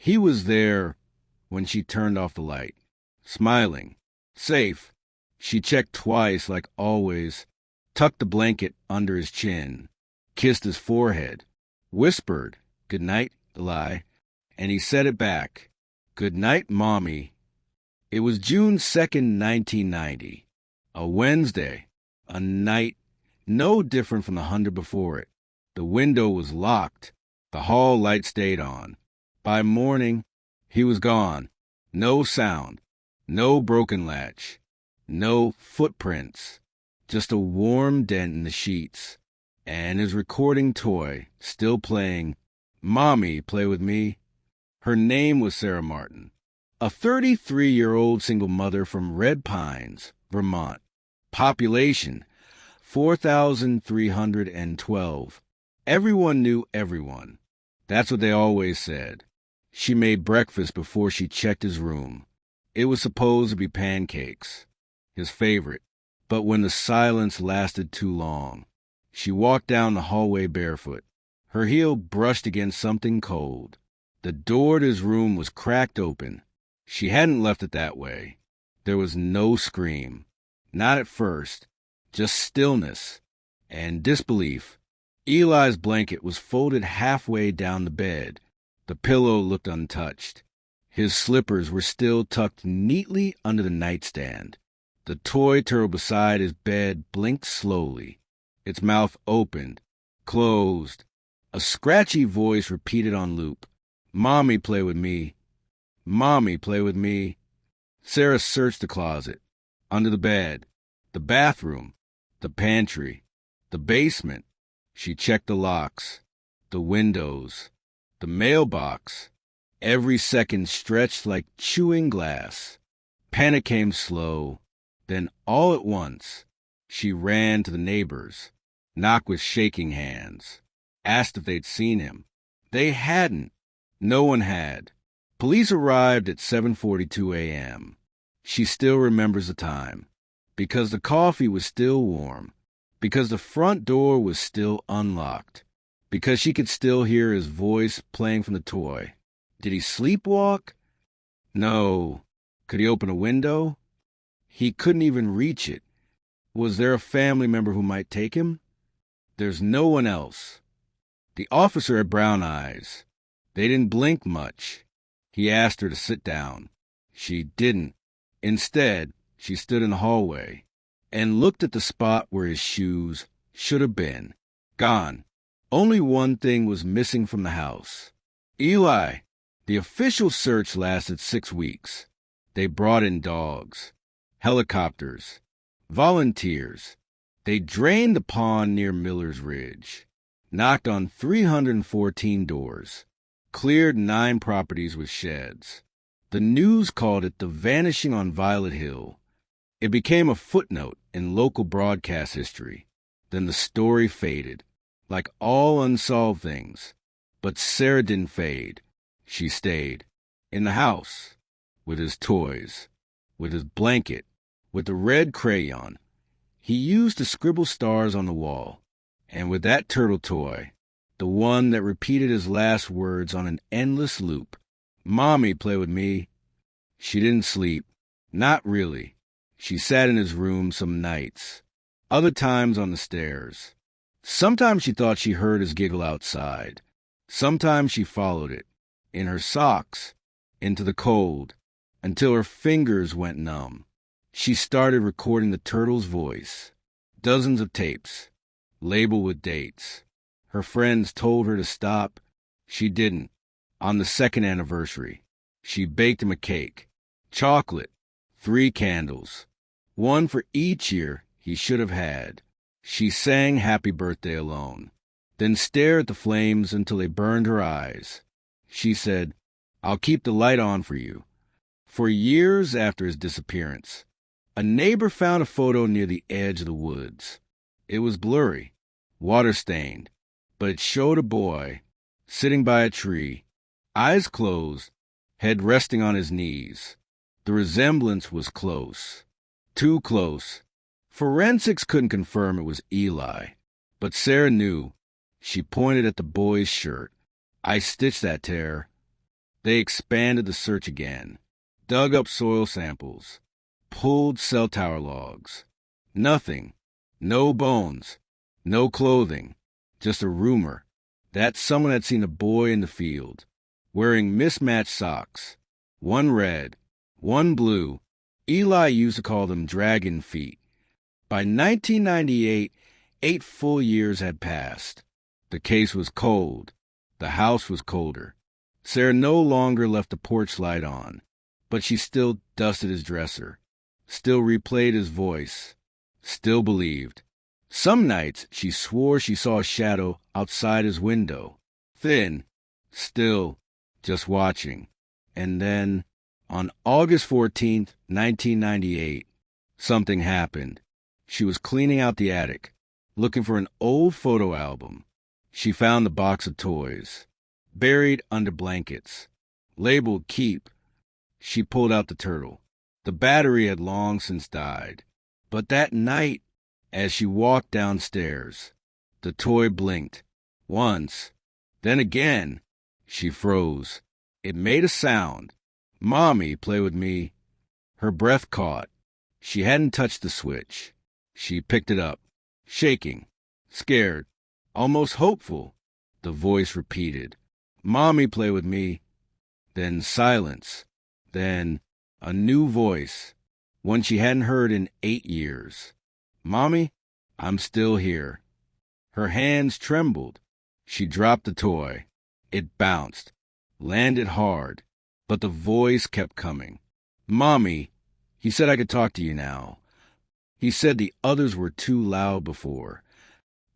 He was there when she turned off the light, smiling, safe. She checked twice, like always, tucked the blanket under his chin, kissed his forehead, whispered, "Good night, Eli," and he said it back, "Good night, Mommy." It was June 2nd, 1990, a Wednesday, a night no different from the 100 before it. The window was locked. The hall light stayed on. By morning, he was gone. No sound, no broken latch, no footprints, just a warm dent in the sheets, and his recording toy still playing, "Mommy, Play With Me." Her name was Sarah Martin, a 33-year-old single mother from Red Pines, Vermont. Population, 4,312. Everyone knew everyone. That's what they always said. She made breakfast before she checked his room. It was supposed to be pancakes, his favorite. But when the silence lasted too long, she walked down the hallway barefoot. Her heel brushed against something cold. The door to his room was cracked open. She hadn't left it that way. There was no scream. Not at first. Just stillness and disbelief. Eli's blanket was folded halfway down the bed. The pillow looked untouched. His slippers were still tucked neatly under the nightstand. The toy turtle beside his bed blinked slowly. Its mouth opened, closed. A scratchy voice repeated on loop, "Mommy, play with me. Mommy, play with me." Sarah searched the closet, under the bed, the bathroom, the pantry, the basement. She checked the locks, the windows, the mailbox. Every second stretched like chewing glass. Panic came slow. Then all at once, she ran to the neighbors, knocked with shaking hands, asked if they'd seen him. They hadn't. No one had. Police arrived at 7:42 a.m. She still remembers the time, because the coffee was still warm, because the front door was still unlocked, because she could still hear his voice playing from the toy. Did he sleepwalk? No. Could he open a window? He couldn't even reach it. Was there a family member who might take him? There's no one else. The officer had brown eyes. They didn't blink much. He asked her to sit down. She didn't. Instead, she stood in the hallway and looked at the spot where his shoes should have been. Gone. Only one thing was missing from the house. Eli. The official search lasted 6 weeks. They brought in dogs, helicopters, volunteers. They drained the pond near Miller's Ridge, knocked on 314 doors, cleared 9 properties with sheds. The news called it the vanishing on Violet Hill. It became a footnote in local broadcast history. Then the story faded, like all unsolved things. But Sarah didn't fade. She stayed. In the house, with his toys, with his blanket, with the red crayon he used to scribble stars on the wall, and with that turtle toy, the one that repeated his last words on an endless loop. "Mommy, play with me." She didn't sleep. Not really. She sat in his room some nights, other times on the stairs. Sometimes she thought she heard his giggle outside. Sometimes she followed it, in her socks, into the cold, until her fingers went numb. She started recording the turtle's voice. Dozens of tapes, labeled with dates. Her friends told her to stop. She didn't. On the 2nd anniversary, she baked him a cake. Chocolate, 3 candles, one for each year he should have had. She sang Happy Birthday alone, then stared at the flames until they burned her eyes. She said, "I'll keep the light on for you." For years after his disappearance, a neighbor found a photo near the edge of the woods. It was blurry, water-stained, but it showed a boy sitting by a tree, eyes closed, head resting on his knees. The resemblance was close, too close. Forensics couldn't confirm it was Eli, but Sarah knew. She pointed at the boy's shirt. "I stitched that tear." They expanded the search again, dug up soil samples, pulled cell tower logs. Nothing. No bones. No clothing. Just a rumor that someone had seen a boy in the field, wearing mismatched socks, one red, one blue. Eli used to call them dragon feet. By 1998, 8 full years had passed. The case was cold. The house was colder. Sarah no longer left the porch light on, but she still dusted his dresser, still replayed his voice, still believed. Some nights she swore she saw a shadow outside his window, thin, still, just watching. And then, on August 14th, 1998, something happened. She was cleaning out the attic, looking for an old photo album. She found the box of toys, buried under blankets, labeled Keep. She pulled out the turtle. The battery had long since died. But that night, as she walked downstairs, the toy blinked. Once. Then again. She froze. It made a sound. "Mommy, play with me." Her breath caught. She hadn't touched the switch. She picked it up, shaking, scared, almost hopeful. The voice repeated, "Mommy, play with me." Then silence. Then a new voice, one she hadn't heard in 8 years. "Mommy, I'm still here." Her hands trembled. She dropped the toy. It bounced, landed hard, but the voice kept coming. "Mommy, he said I could talk to you now. He said the others were too loud before.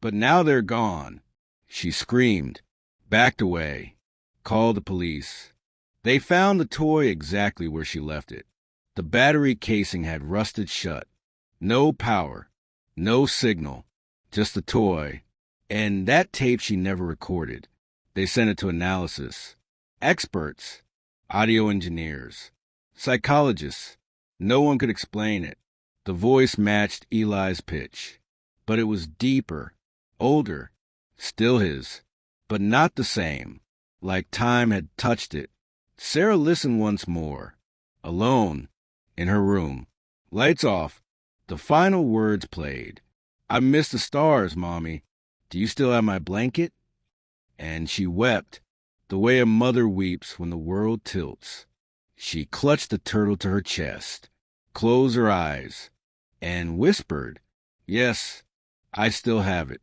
But now they're gone." She screamed, backed away, called the police. They found the toy exactly where she left it. The battery casing had rusted shut. No power, no signal, just the toy. And that tape she never recorded. They sent it to analysis. Experts, audio engineers, psychologists. No one could explain it. The voice matched Eli's pitch, but it was deeper, older, still his, but not the same, like time had touched it. Sarah listened once more, alone, in her room. Lights off. The final words played. "I miss the stars, Mommy. Do you still have my blanket?" And she wept, the way a mother weeps when the world tilts. She clutched the turtle to her chest, closed her eyes, and whispered, "Yes, I still have it."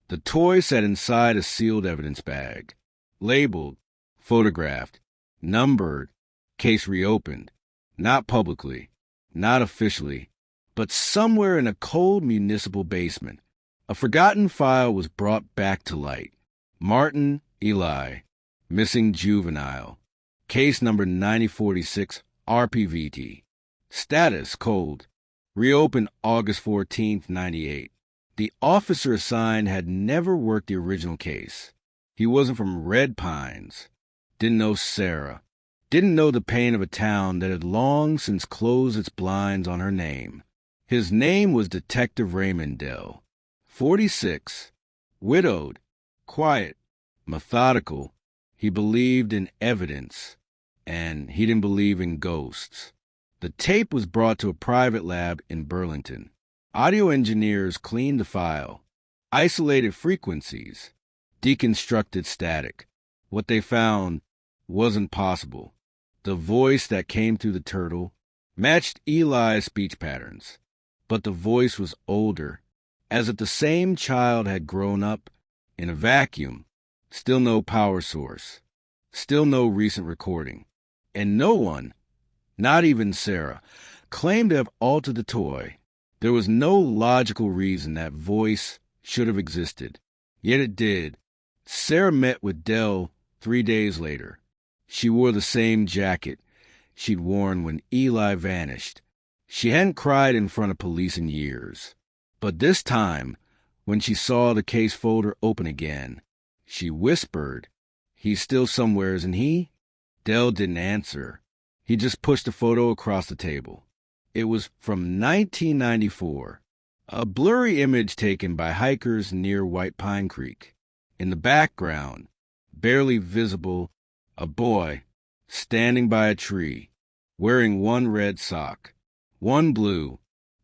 The toy sat inside a sealed evidence bag, labeled, photographed, numbered, case reopened, not publicly, not officially, but somewhere in a cold municipal basement. A forgotten file was brought back to light. Martin Eli, missing juvenile. Case number 9046, RPVT. Status cold. Reopened August 14th, 98. The officer assigned had never worked the original case. He wasn't from Red Pines. Didn't know Sarah. Didn't know the pain of a town that had long since closed its blinds on her name. His name was Detective Raymond Dell. 46. Widowed. Quiet. Methodical. He believed in evidence. And he didn't believe in ghosts. The tape was brought to a private lab in Burlington. Audio engineers cleaned the file, isolated frequencies, deconstructed static. What they found wasn't possible. The voice that came through the turtle matched Eli's speech patterns, but the voice was older, as if the same child had grown up in a vacuum. Still no power source, still no recent recording, and no one, not even Sarah, claimed to have altered the toy. There was no logical reason that voice should have existed, yet it did. Sarah met with Dell 3 days later. She wore the same jacket she'd worn when Eli vanished. She hadn't cried in front of police in years. But this time, when she saw the case folder open again, she whispered, "He's still somewhere, isn't he?" Dell didn't answer. He just pushed the photo across the table. It was from 1994, a blurry image taken by hikers near White Pine Creek. In the background, barely visible, a boy, standing by a tree, wearing one red sock, one blue.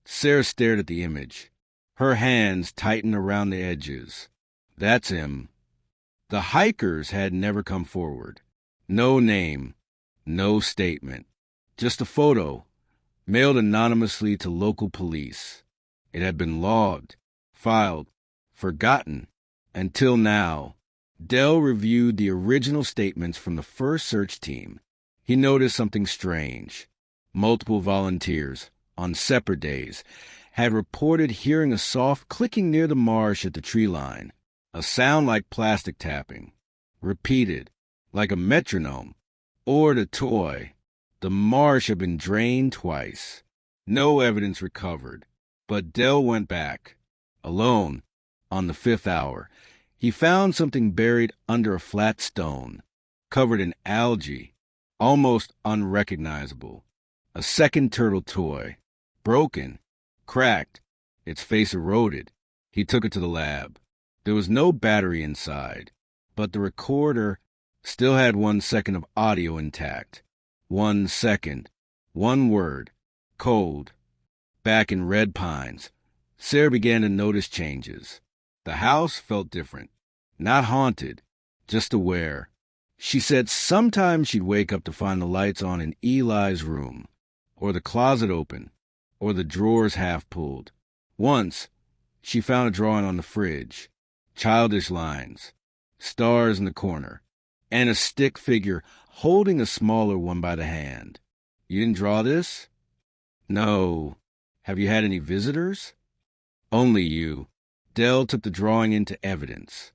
Sarah stared at the image. Her hands tightened around the edges. That's him. The hikers had never come forward. No name, no statement. Just a photo, mailed anonymously to local police. It had been logged, filed, forgotten. Until now, Dell reviewed the original statements from the first search team. He noticed something strange. Multiple volunteers, on separate days, had reported hearing a soft clicking near the marsh at the tree line, a sound like plastic tapping, repeated, like a metronome, or the toy. The marsh had been drained twice. No evidence recovered, but Dell went back. Alone, on the 5th hour, he found something buried under a flat stone, covered in algae, almost unrecognizable. A second turtle toy, broken, cracked, its face eroded. He took it to the lab. There was no battery inside, but the recorder still had 1 second of audio intact. 1 second, one word, cold. Back in Red Pines, Sarah began to notice changes. The house felt different, not haunted, just aware. She said sometimes she'd wake up to find the lights on in Eli's room, or the closet open, or the drawers half pulled. Once, she found a drawing on the fridge, childish lines, stars in the corner, and a stick figure holding a smaller one by the hand. You didn't draw this? No. Have you had any visitors? Only you. Dell took the drawing into evidence.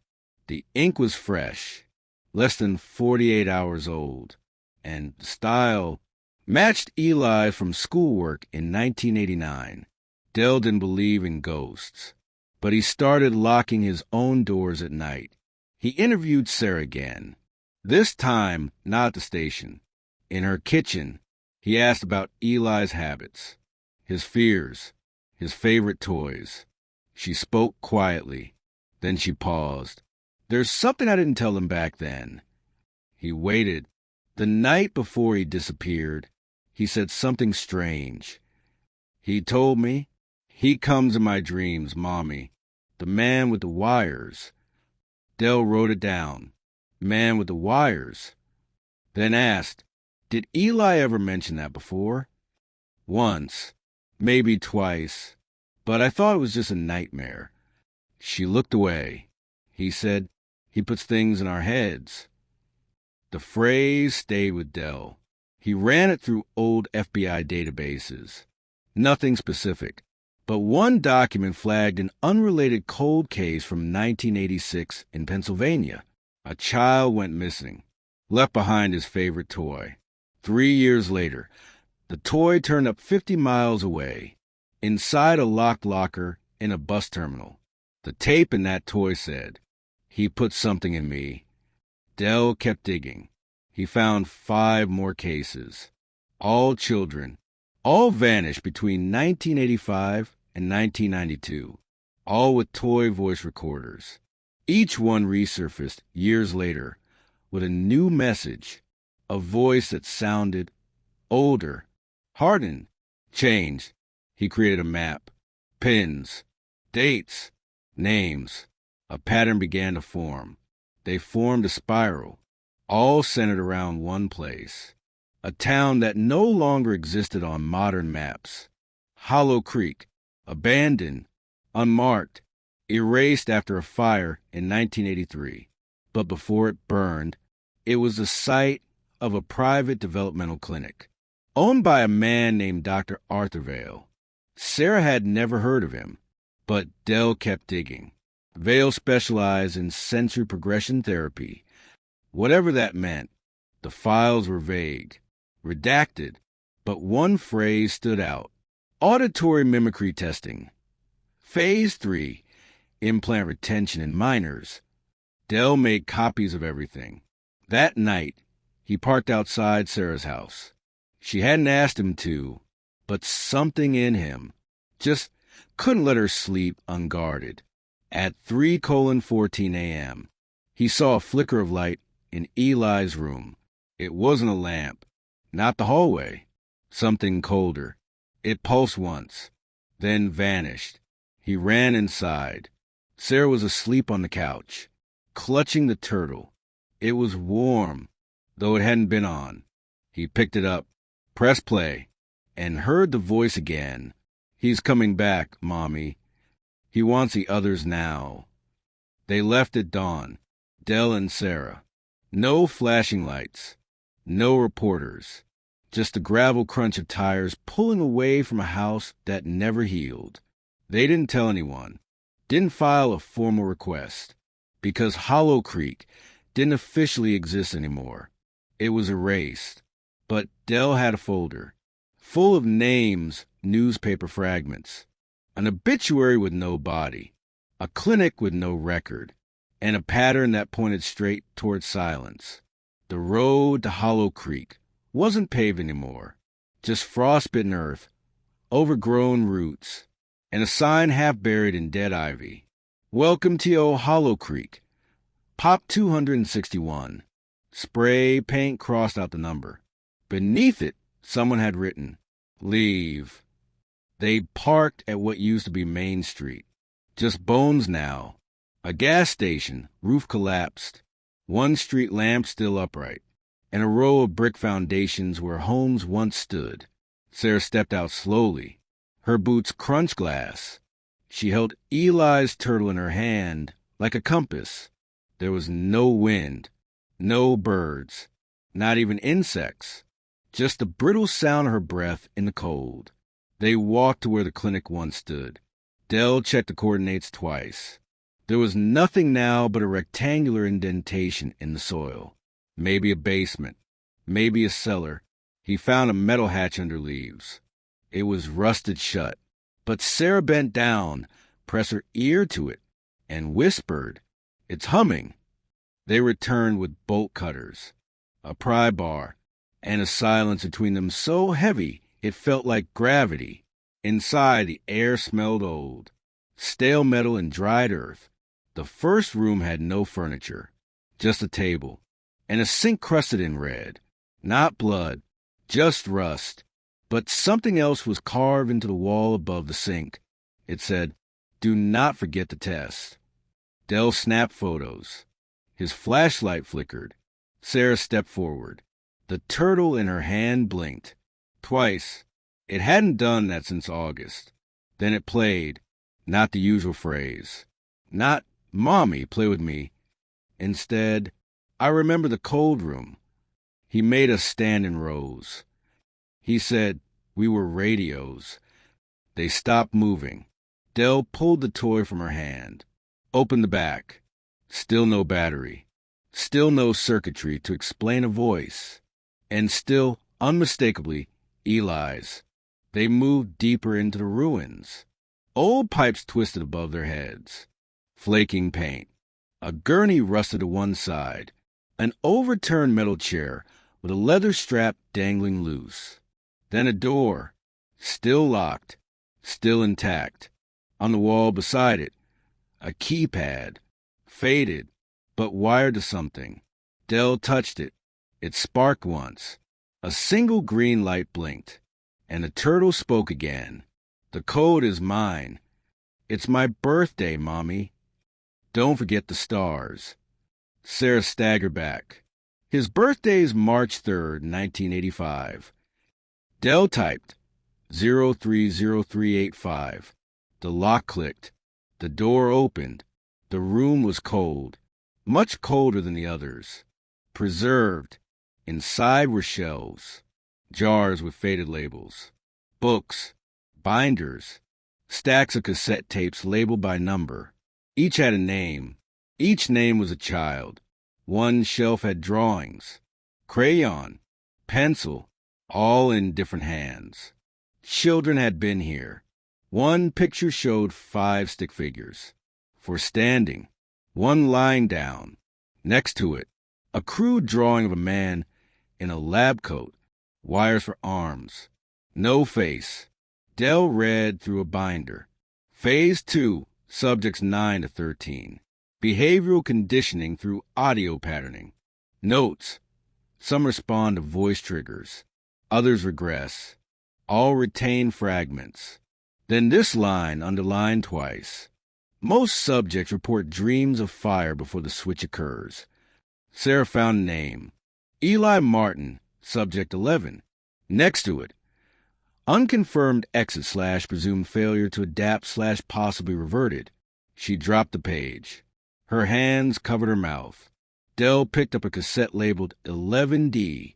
The ink was fresh, less than 48 hours old, and the style matched Eli from schoolwork in 1989. Dell didn't believe in ghosts, but he started locking his own doors at night. He interviewed Sarah again, this time not at the station. In her kitchen, he asked about Eli's habits, his fears, his favorite toys. She spoke quietly. Then she paused. There's something I didn't tell him back then. He waited. The night before he disappeared, he said something strange. He told me, he comes in my dreams, Mommy. The man with the wires. Dell wrote it down. Man with the wires. Then asked, did Eli ever mention that before? Once, maybe twice, but I thought it was just a nightmare. She looked away. He said, he puts things in our heads. The phrase stayed with Dell. He ran it through old FBI databases. Nothing specific, but one document flagged an unrelated cold case from 1986 in Pennsylvania. A child went missing, left behind his favorite toy. 3 years later, the toy turned up 50 miles away, inside a locked locker in a bus terminal. The tape in that toy said, he put something in me. Dell kept digging. He found 5 more cases. All children. All vanished between 1985 and 1992. All with toy voice recorders. Each one resurfaced years later with a new message, a voice that sounded older, hardened, changed. He created a map, pins, dates, names. A pattern began to form. They formed a spiral, all centered around one place, a town that no longer existed on modern maps. Hollow Creek, abandoned, unmarked, erased after a fire in 1983. But before it burned, it was the site of a private developmental clinic, owned by a man named Dr. Arthur Vale. Sarah had never heard of him, but Dell kept digging. Vale specialized in sensory progression therapy. Whatever that meant, the files were vague, redacted, but one phrase stood out. Auditory mimicry testing. Phase 3, implant retention in minors. Dell made copies of everything. That night, he parked outside Sarah's house. She hadn't asked him to, but something in him just couldn't let her sleep unguarded. At 3:14 a.m., he saw a flicker of light in Eli's room. It wasn't a lamp. Not the hallway. Something colder. It pulsed once, then vanished. He ran inside. Sarah was asleep on the couch, clutching the turtle. It was warm, though it hadn't been on. He picked it up, pressed play, and heard the voice again. He's coming back, Mommy. He wants the others now. They left at dawn, Del and Sarah. No flashing lights, no reporters, just the gravel crunch of tires pulling away from a house that never healed. They didn't tell anyone, didn't file a formal request, because Hollow Creek didn't officially exist anymore. It was erased. But Del had a folder, full of names, newspaper fragments, an obituary with no body, a clinic with no record, and a pattern that pointed straight toward silence. The road to Hollow Creek wasn't paved anymore, just frostbitten earth, overgrown roots, and a sign half buried in dead ivy. Welcome to old Hollow Creek. Pop 261. Spray paint crossed out the number. Beneath it, someone had written, Leave. They parked at what used to be Main Street. Just bones now. A gas station, roof collapsed. One street lamp still upright. And a row of brick foundations where homes once stood. Sarah stepped out slowly. Her boots crunched glass. She held Eli's turtle in her hand like a compass. There was no wind, no birds, not even insects. Just the brittle sound of her breath in the cold. They walked to where the clinic once stood. Del checked the coordinates twice. There was nothing now but a rectangular indentation in the soil. Maybe a basement. Maybe a cellar. He found a metal hatch under leaves. It was rusted shut. But Sarah bent down, pressed her ear to it, and whispered, It's humming. They returned with bolt cutters, a pry bar, and a silence between them so heavy it felt like gravity. Inside, the air smelled old, stale metal and dried earth. The first room had no furniture, just a table, and a sink crusted in red. Not blood, just rust. But something else was carved into the wall above the sink. It said, Do not forget the test. Del snapped photos. His flashlight flickered. Sarah stepped forward. The turtle in her hand blinked. Twice. It hadn't done that since August. Then it played. Not the usual phrase. Not, Mommy, play with me. Instead, I remember the cold room. He made us stand in rows. He said we were radios. They stopped moving. Del pulled the toy from her hand. Opened the back. Still no battery. Still no circuitry to explain a voice. And still, unmistakably, Eli's. They moved deeper into the ruins. Old pipes twisted above their heads. Flaking paint. A gurney rusted to one side. An overturned metal chair with a leather strap dangling loose. Then a door. Still locked. Still intact. On the wall beside it, a keypad. Faded, but wired to something. Del touched it. It sparked once. A single green light blinked. And the turtle spoke again. The code is mine. It's my birthday, Mommy. Don't forget the stars. Sarah staggered back. His birthday's March 3rd, 1985. Del typed 030385. The lock clicked. The door opened. The room was cold, much colder than the others. Preserved. Inside were shelves, jars with faded labels, books, binders, stacks of cassette tapes labeled by number. Each had a name. Each name was a child. One shelf had drawings, crayon, pencil, all in different hands. Children had been here. One picture showed 5 stick figures. For standing, one lying down. Next to it, a crude drawing of a man in a lab coat, wires for arms. No face. Del read through a binder. Phase 2, subjects 9 to 13. Behavioral conditioning through audio patterning. Notes. Some respond to voice triggers. Others regress. All retain fragments. Then this line underlined twice. Most subjects report dreams of fire before the switch occurs. Sarah found a name. Eli Martin, subject 11. Next to it, unconfirmed exit / presumed failure to adapt / possibly reverted. She dropped the page. Her hands covered her mouth. Dell picked up a cassette labeled 11D.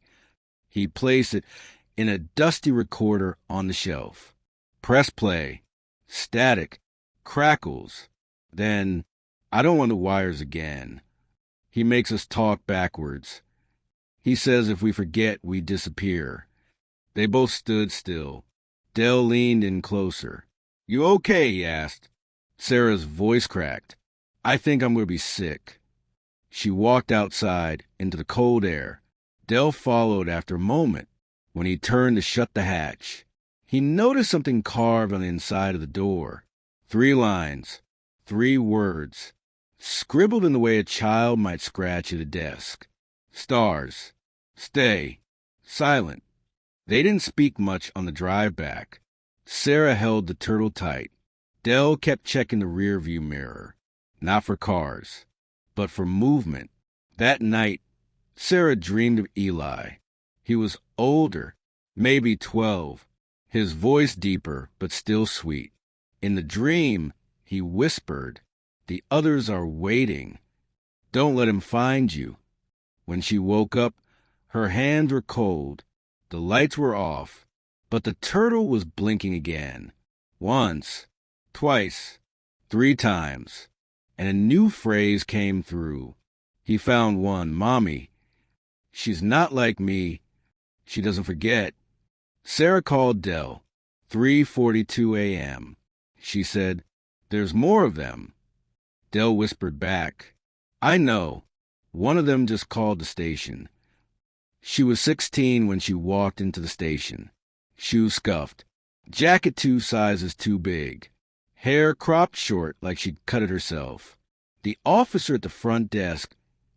He placed it in a dusty recorder on the shelf. Press play. Static. Crackles. Then, I don't want the wires again. He makes us talk backwards. He says if we forget, we disappear. They both stood still. Dell leaned in closer. You okay? He asked. Sarah's voice cracked. I think I'm going to be sick. She walked outside into the cold air. Dell followed after a moment. When he turned to shut the hatch, he noticed something carved on the inside of the door. 3 lines. 3 words, scribbled in the way a child might scratch at a desk. Stars. Stay. Silent. They didn't speak much on the drive back. Sarah held the turtle tight. Dell kept checking the rearview mirror. Not for cars, but for movement. That night, Sarah dreamed of Eli. He was older, maybe 12, his voice deeper but still sweet. In the dream, he whispered, "The others are waiting. Don't let him find you." When she woke up, her hands were cold. The lights were off, but the turtle was blinking again. Once, twice, 3 times, and a new phrase came through. He found one, Mommy. She's not like me. She doesn't forget. Sarah called Dell. 3:42 a.m. She said, "There's more of them." Dell whispered back, "I know. One of them just called the station." She was 16 when she walked into the station. Shoes scuffed. Jacket 2 sizes too big. Hair cropped short like she'd cut it herself. The officer at the front desk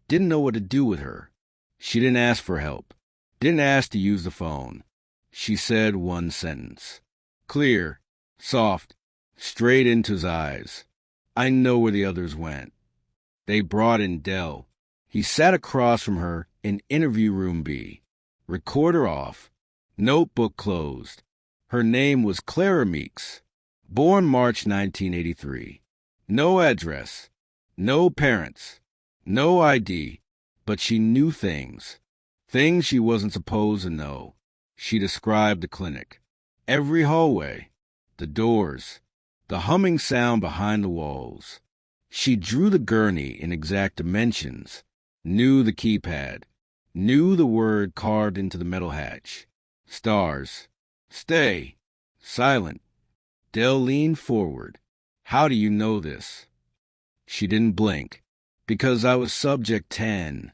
didn't know what to do with her. She didn't ask for help. Didn't ask to use the phone. She said one sentence. Clear, soft, straight into his eyes. I know where the others went. They brought in Dell. He sat across from her in interview room B. Recorder off. Notebook closed. Her name was Clara Meeks. Born March 1983. No address. No parents. No ID. But she knew things. Things she wasn't supposed to know. She described the clinic. Every hallway. The doors. The humming sound behind the walls. She drew the gurney in exact dimensions, knew the keypad, knew the word carved into the metal hatch. Stars. Stay. Silent. Dell leaned forward. How do you know this? She didn't blink. Because I was subject 10.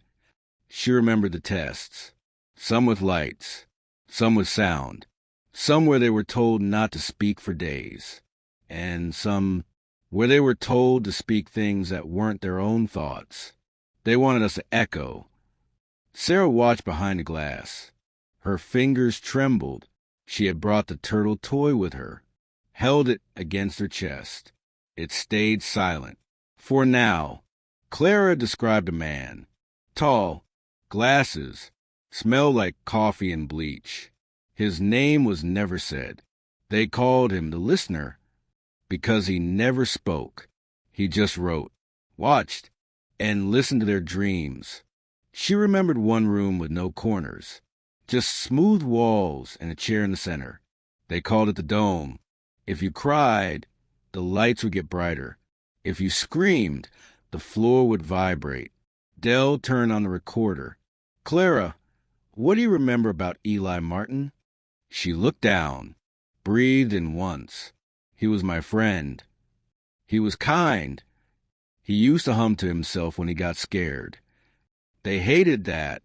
She remembered the tests. Some with lights. Some with sound. Some where they were told not to speak for days. And some where they were told to speak things that weren't their own thoughts. They wanted us to echo. Sarah watched behind the glass. Her fingers trembled. She had brought the turtle toy with her, held it against her chest. It stayed silent. For now, Clara described a man. Tall, glasses, smelled like coffee and bleach. His name was never said. They called him the listener because he never spoke. He just wrote, watched, and listened to their dreams. She remembered one room with no corners, just smooth walls and a chair in the center. They called it the dome. If you cried, the lights would get brighter. If you screamed, the floor would vibrate. Dell turned on the recorder. Clara, what do you remember about Eli Martin? She looked down, breathed in once. He was my friend. He was kind. He used to hum to himself when he got scared. They hated that.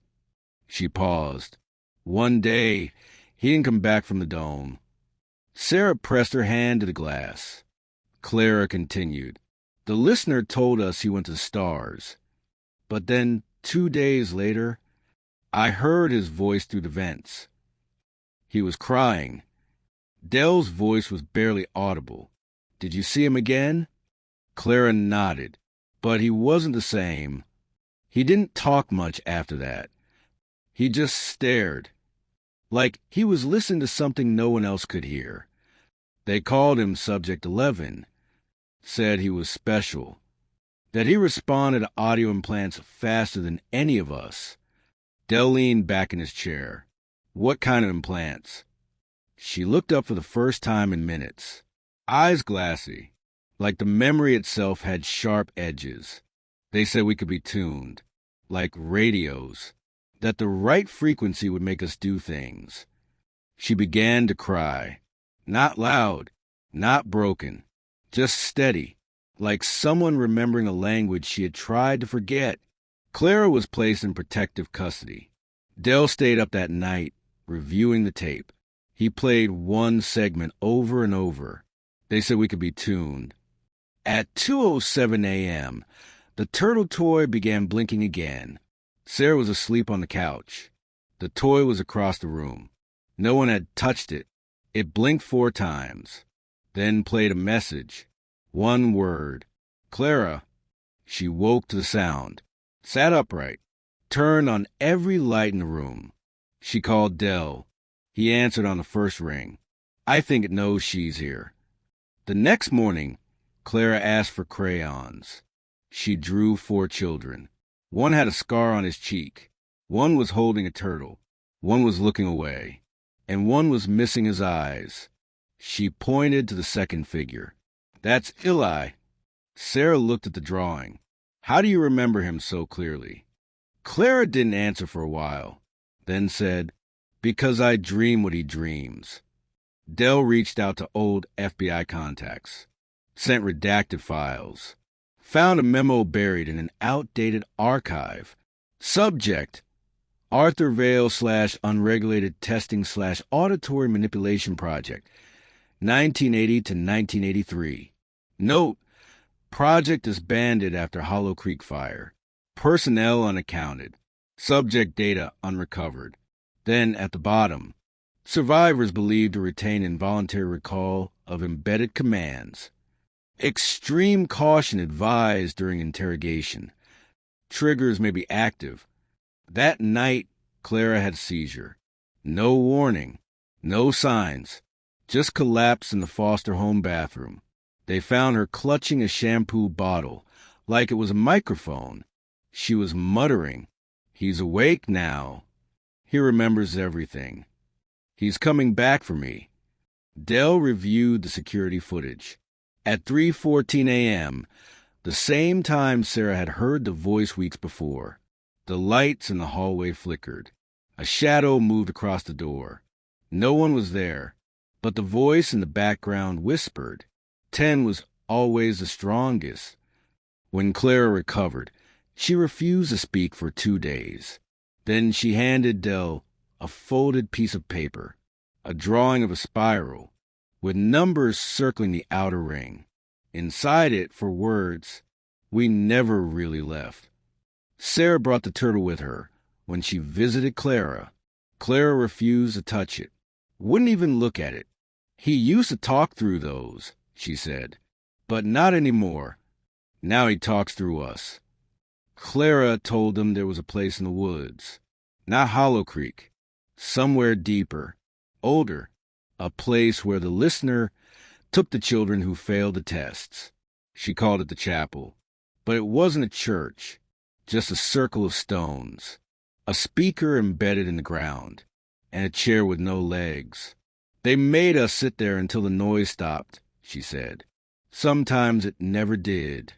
She paused. One day, he didn't come back from the dome. Sarah pressed her hand to the glass. Clara continued. The listener told us he went to the stars. But then, 2 days later, I heard his voice through the vents. He was crying. Dell's voice was barely audible. Did you see him again? Clara nodded, but he wasn't the same. He didn't talk much after that. He just stared, like he was listening to something no one else could hear. They called him Subject 11, said he was special, that he responded to audio implants faster than any of us. Dell leaned back in his chair. What kind of implants? She looked up for the first time in minutes. Eyes glassy, like the memory itself had sharp edges. They said we could be tuned, like radios, that the right frequency would make us do things. She began to cry. Not loud, not broken, just steady, like someone remembering a language she had tried to forget. Clara was placed in protective custody. Dell stayed up that night, reviewing the tape. He played one segment over and over. They said we could be tuned. At 2:07 a.m., the turtle toy began blinking again. Sarah was asleep on the couch. The toy was across the room. No one had touched it. It blinked 4 times, then played a message. One word. Clara. She woke to the sound, sat upright, turned on every light in the room. She called Dell. He answered on the first ring. I think it knows she's here. The next morning, Clara asked for crayons. She drew 4 children. One had a scar on his cheek. One was holding a turtle. One was looking away. And one was missing his eyes. She pointed to the second figure. That's Eli. Sarah looked at the drawing. How do you remember him so clearly? Clara didn't answer for a while, then said, because I dream what he dreams. Dell reached out to old FBI contacts, sent redacted files, found a memo buried in an outdated archive. Subject, Arthur Vale / Unregulated Testing / Auditory Manipulation Project, 1980 to 1983. Note, project disbanded after Hollow Creek fire. Personnel unaccounted. Subject data unrecovered. Then, at the bottom, survivors believed to retain involuntary recall of embedded commands. Extreme caution advised during interrogation. Triggers may be active. That night, Clara had a seizure. No warning, no signs, just collapse in the foster home bathroom. They found her clutching a shampoo bottle like it was a microphone. She was muttering, "He's awake now. He remembers everything. He's coming back for me." Dell reviewed the security footage. At 3:14 a.m., the same time Sarah had heard the voice weeks before, the lights in the hallway flickered. A shadow moved across the door. No one was there, but the voice in the background whispered. 10 was always the strongest. When Clara recovered, she refused to speak for 2 days. Then she handed Dell a folded piece of paper, a drawing of a spiral, with numbers circling the outer ring. Inside it, for words, "We never really left." Sarah brought the turtle with her when she visited Clara. Clara refused to touch it, wouldn't even look at it. "He used to talk through those," she said, "but not anymore. Now he talks through us." Clara told them there was a place in the woods, not Hollow Creek, somewhere deeper, older, a place where the listener took the children who failed the tests. She called it the chapel, but it wasn't a church, just a circle of stones, a speaker embedded in the ground, and a chair with no legs. "They made us sit there until the noise stopped," she said. "Sometimes it never did."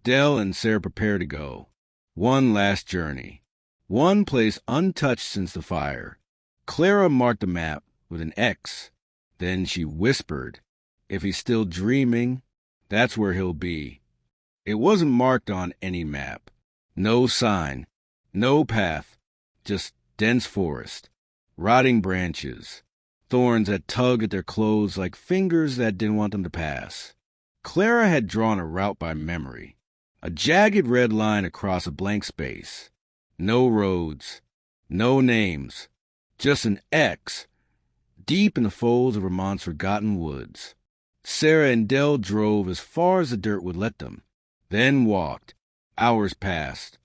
Dell and Sarah prepared to go. One last journey. One place untouched since the fire. Clara marked the map with an X. Then she whispered, "If he's still dreaming, that's where he'll be." It wasn't marked on any map. No sign, no path, just dense forest, rotting branches, thorns that tugged at their clothes like fingers that didn't want them to pass. Clara had drawn a route by memory, a jagged red line across a blank space. No roads, No names. Just an X, deep in the folds of Vermont's forgotten woods. Sarah and Dell drove as far as the dirt would let them, then walked. Hours passed.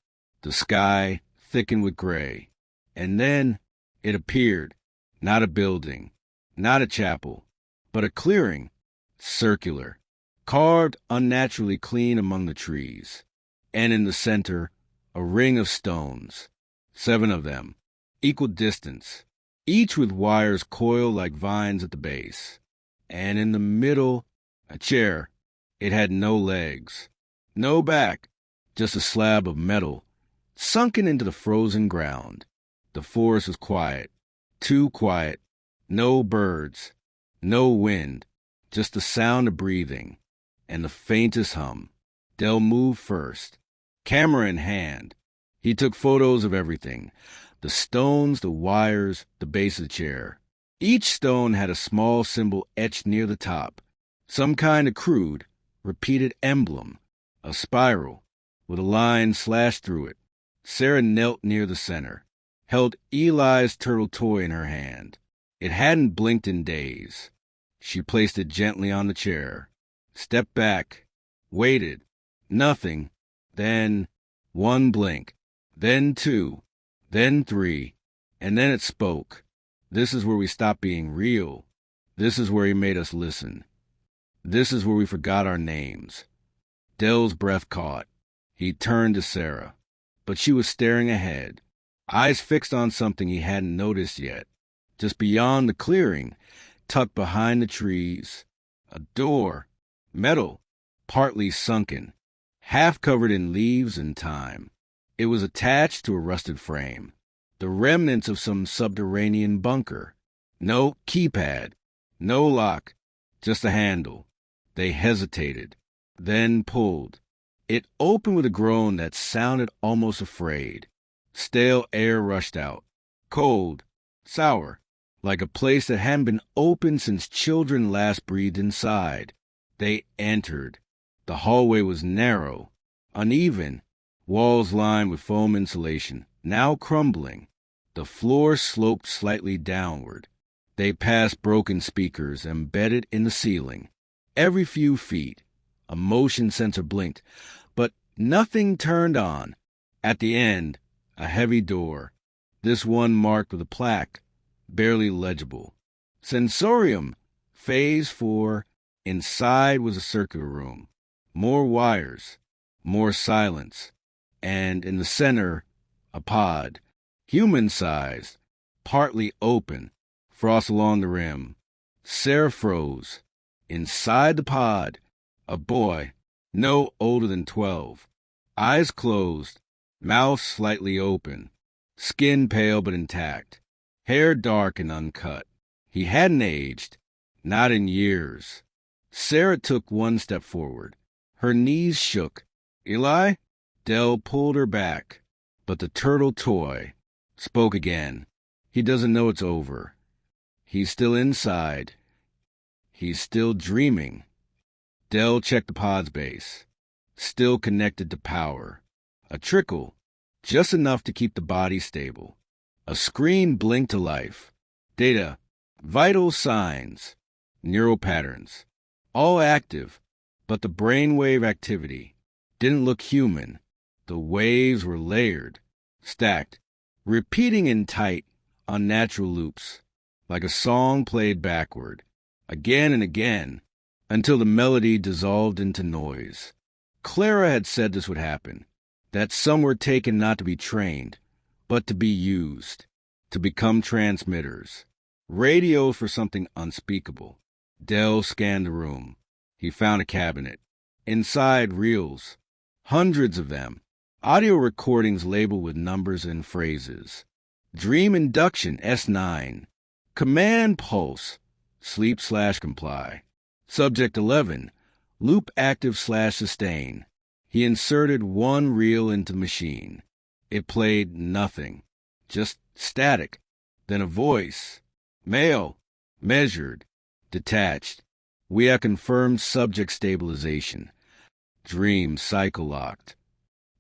The sky thickened with gray. And then it appeared. Not a building, not a chapel, but a clearing, circular, carved unnaturally clean among the trees. And in the center, a ring of stones, 7 of them, equal distance, each with wires coiled like vines at the base. And in the middle, a chair. It had no legs, no back, just a slab of metal, sunken into the frozen ground. The forest was quiet, too quiet. No birds, no wind, just the sound of breathing, and the faintest hum. Dell moved first, camera in hand. He took photos of everything, the stones, the wires, the base of the chair. Each stone had a small symbol etched near the top, some kind of crude, repeated emblem, a spiral, with a line slashed through it. Sarah knelt near the center, held Eli's turtle toy in her hand. It hadn't blinked in days. She placed it gently on the chair, stepped back, waited. Nothing. Then 1 blink, then 2, then 3, and then it spoke. This is where we stopped being real. This is where he made us listen. This is where we forgot our names. Dell's breath caught. He turned to Sarah, but she was staring ahead, eyes fixed on something he hadn't noticed yet. Just beyond the clearing, tucked behind the trees, a door, metal, partly sunken, half covered in leaves and time. It was attached to a rusted frame, the remnants of some subterranean bunker. No keypad, no lock, just a handle. They hesitated, then pulled. It opened with a groan that sounded almost afraid. Stale air rushed out, cold, sour, like a place that hadn't been opened since children last breathed inside. They entered. The hallway was narrow, uneven, walls lined with foam insulation, now crumbling. The floor sloped slightly downward. They passed broken speakers embedded in the ceiling. Every few feet, a motion sensor blinked, but nothing turned on. At the end, a heavy door, this one marked with a plaque, barely legible. Sensorium, Phase 4. Inside was a circular room. More wires, more silence. And in the center, a pod, human-sized, partly open, frost along the rim. Sarah froze. Inside the pod, a boy, no older than 12. Eyes closed, mouth slightly open, skin pale but intact, hair dark and uncut. He hadn't aged, not in years. Sarah took 1 step forward. Her knees shook. Eli? Dell pulled her back, but the turtle toy spoke again. He doesn't know it's over. He's still inside. He's still dreaming. Dell checked the pod's base. Still connected to power. A trickle, just enough to keep the body stable. A screen blinked to life. Data, vital signs, neural patterns. All active, but the brainwave activity didn't look human. The waves were layered, stacked, repeating in tight, unnatural loops, like a song played backward, again and again, until the melody dissolved into noise. Clara had said this would happen, that some were taken not to be trained, but to be used, to become transmitters, radios for something unspeakable. Dell scanned the room. He found a cabinet. Inside, reels, hundreds of them, audio recordings labeled with numbers and phrases. Dream induction, S9. Command pulse, sleep/comply. Subject 11, loop active/sustain. He inserted 1 reel into machine. It played nothing, just static. Then a voice. Male, measured, detached. We have confirmed subject stabilization. Dream cycle locked.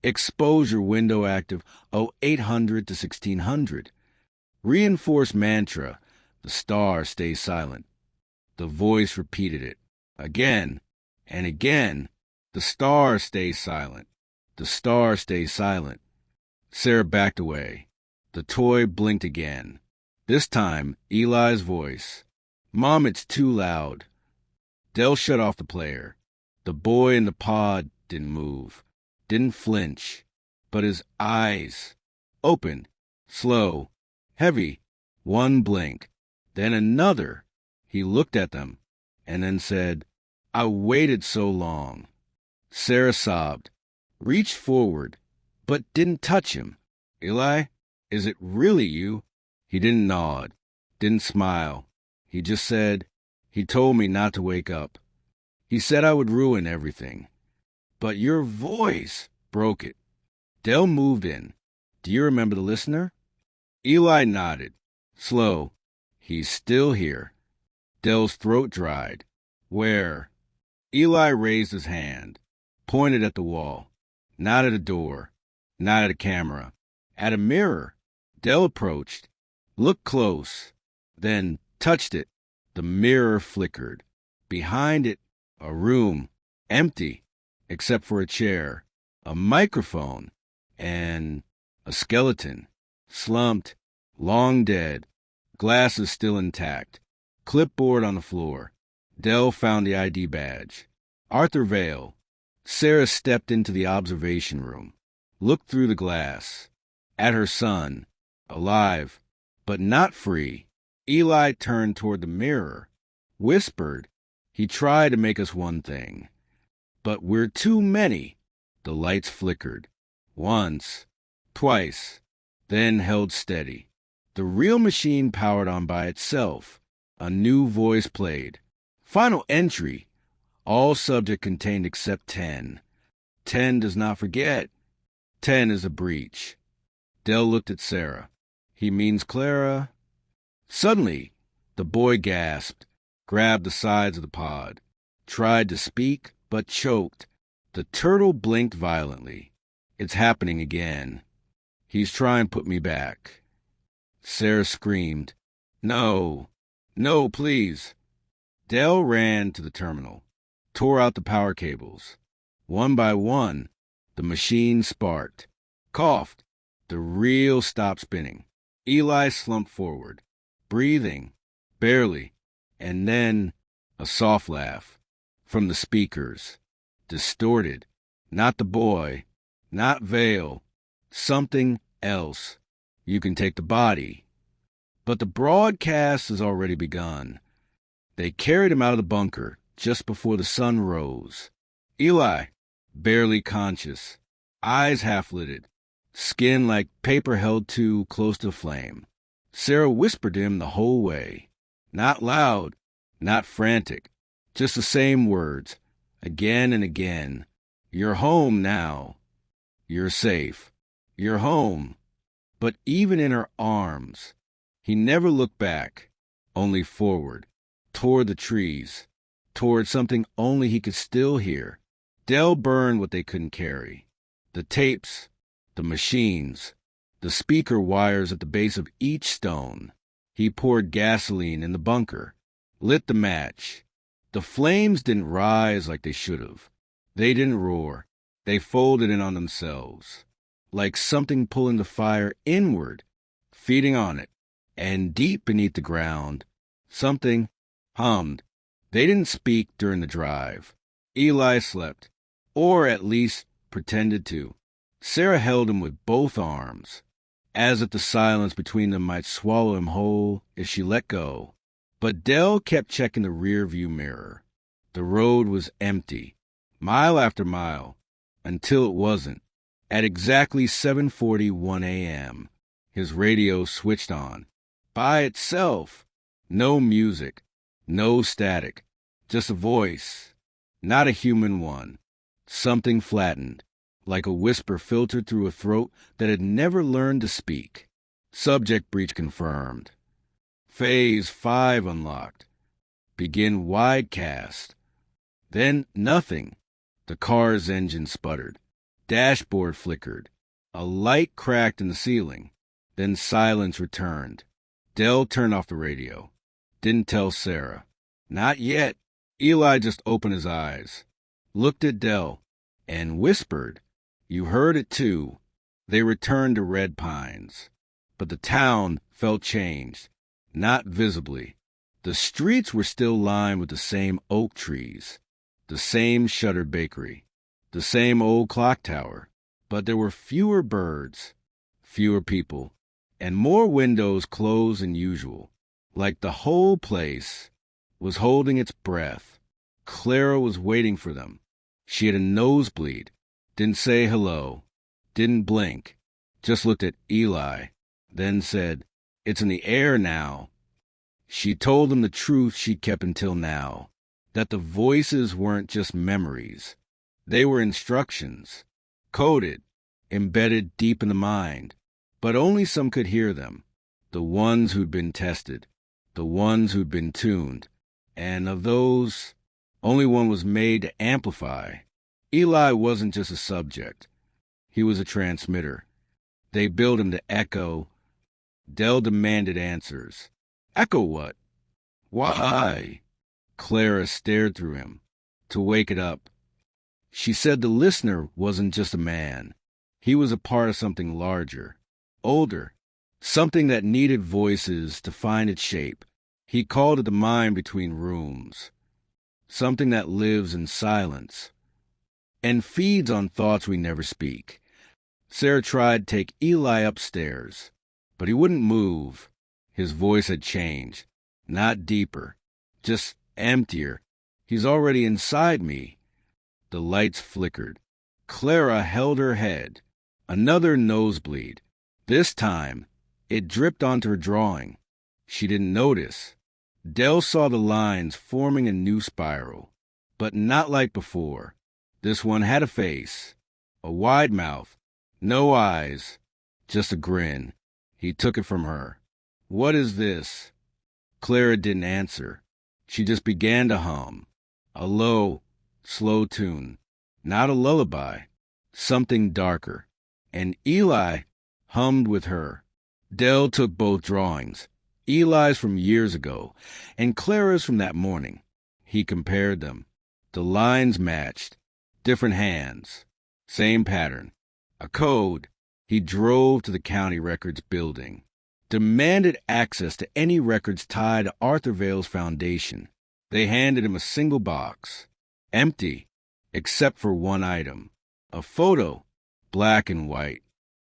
Exposure window active 0800 to 1600. Reinforced mantra. The star stays silent. The voice repeated it. Again and again. The star stays silent. The star stays silent. Sarah backed away. The toy blinked again. This time, Eli's voice. Mom, it's too loud. Dell shut off the player. The boy in the pod didn't move, didn't flinch, but his eyes opened, slow, heavy, one blink, then another. He looked at them and then said, I waited so long. Sarah sobbed, reached forward, but didn't touch him. Eli, is it really you? He didn't nod, didn't smile. He just said, he told me not to wake up. He said I would ruin everything. But your voice broke it. Dell moved in. Do you remember the listener? Eli nodded. Slow. He's still here. Dell's throat dried. Where? Eli raised his hand, pointed at the wall. Not at a door, not at a camera. At a mirror. Dell approached, looked close, then touched it. The mirror flickered. Behind it, a room, empty, except for a chair, a microphone, and a skeleton, slumped, long dead, glasses still intact, clipboard on the floor. Dell found the ID badge. Arthur Vale. Sarah stepped into the observation room, looked through the glass, at her son, alive, but not free. Eli turned toward the mirror, whispered, he tried to make us one thing. But we're too many. The lights flickered. Once, twice, then held steady. The real machine powered on by itself. A new voice played. Final entry. All subject contained except 10. 10 does not forget. 10 is a breach. Dell looked at Sarah. He means Clara. Suddenly, the boy gasped, grabbed the sides of the pod, tried to speak, but choked. The turtle blinked violently. It's happening again. He's trying to put me back. Sarah screamed, No, no, please. Dell ran to the terminal, tore out the power cables. One by one, the machine sparked, coughed. The reel stopped spinning. Eli slumped forward, breathing, barely, and then a soft laugh from the speakers, distorted. Not the boy, not Vale, something else. You can take the body. But the broadcast has already begun. They carried him out of the bunker just before the sun rose. Eli, barely conscious, eyes half-lidded, skin like paper held too close to the flame. Sarah whispered to him the whole way. Not loud, not frantic, just the same words, again and again. You're home now. You're safe. You're home. But even in her arms, he never looked back, only forward, toward the trees, toward something only he could still hear. Dell burned what they couldn't carry. The tapes, the machines, the speaker wires at the base of each stone. He poured gasoline in the bunker, lit the match. The flames didn't rise like they should have. They didn't roar. They folded in on themselves, like something pulling the fire inward, feeding on it. And deep beneath the ground, something hummed. They didn't speak during the drive. Eli slept, or at least pretended to. Sarah held him with both arms, as if the silence between them might swallow him whole if she let go. But Dell kept checking the rear-view mirror. The road was empty, mile after mile, until it wasn't. At exactly 7:41 a.m., his radio switched on. By itself. No music, no static, just a voice, not a human one. Something flattened, like a whisper filtered through a throat that had never learned to speak. Subject breach confirmed. Phase 5 unlocked. Begin widecast. Then nothing. The car's engine sputtered. Dashboard flickered. A light cracked in the ceiling. Then silence returned. Dell turned off the radio. Didn't tell Sarah. Not yet. Eli just opened his eyes, looked at Dell, and whispered. You heard it too. They returned to Red Pines. But the town felt changed, not visibly. The streets were still lined with the same oak trees, the same shuttered bakery, the same old clock tower. But there were fewer birds, fewer people, and more windows closed than usual, like the whole place was holding its breath. Clara was waiting for them. She had a nosebleed, didn't say hello, didn't blink, just looked at Eli, then said, It's in the air now. She told him the truth she'd kept until now, that the voices weren't just memories. They were instructions, coded, embedded deep in the mind, but only some could hear them, the ones who'd been tested, the ones who'd been tuned, and of those, only one was made to amplify. Eli wasn't just a subject. He was a transmitter. They built him to echo. Dell demanded answers. Echo what? Why? Clara stared through him, to wake it up. She said the listener wasn't just a man. He was a part of something larger, older, something that needed voices to find its shape. He called it the mind between rooms, something that lives in silence and feeds on thoughts we never speak. Sarah tried to take Eli upstairs, but he wouldn't move. His voice had changed, not deeper, just emptier. He's already inside me. The lights flickered. Clara held her head. Another nosebleed. This time, it dripped onto her drawing. She didn't notice. Dell saw the lines forming a new spiral, but not like before. This one had a face, a wide mouth, no eyes, just a grin. He took it from her. What is this? Clara didn't answer. She just began to hum. A low, slow tune. Not a lullaby. Something darker. And Eli hummed with her. Dell took both drawings. Eli's from years ago, and Clara's from that morning. He compared them. The lines matched. Different hands. Same pattern. A code. He drove to the county records building. Demanded access to any records tied to Arthur Vale's foundation. They handed him a single box. Empty, except for one item. A photo, black and white,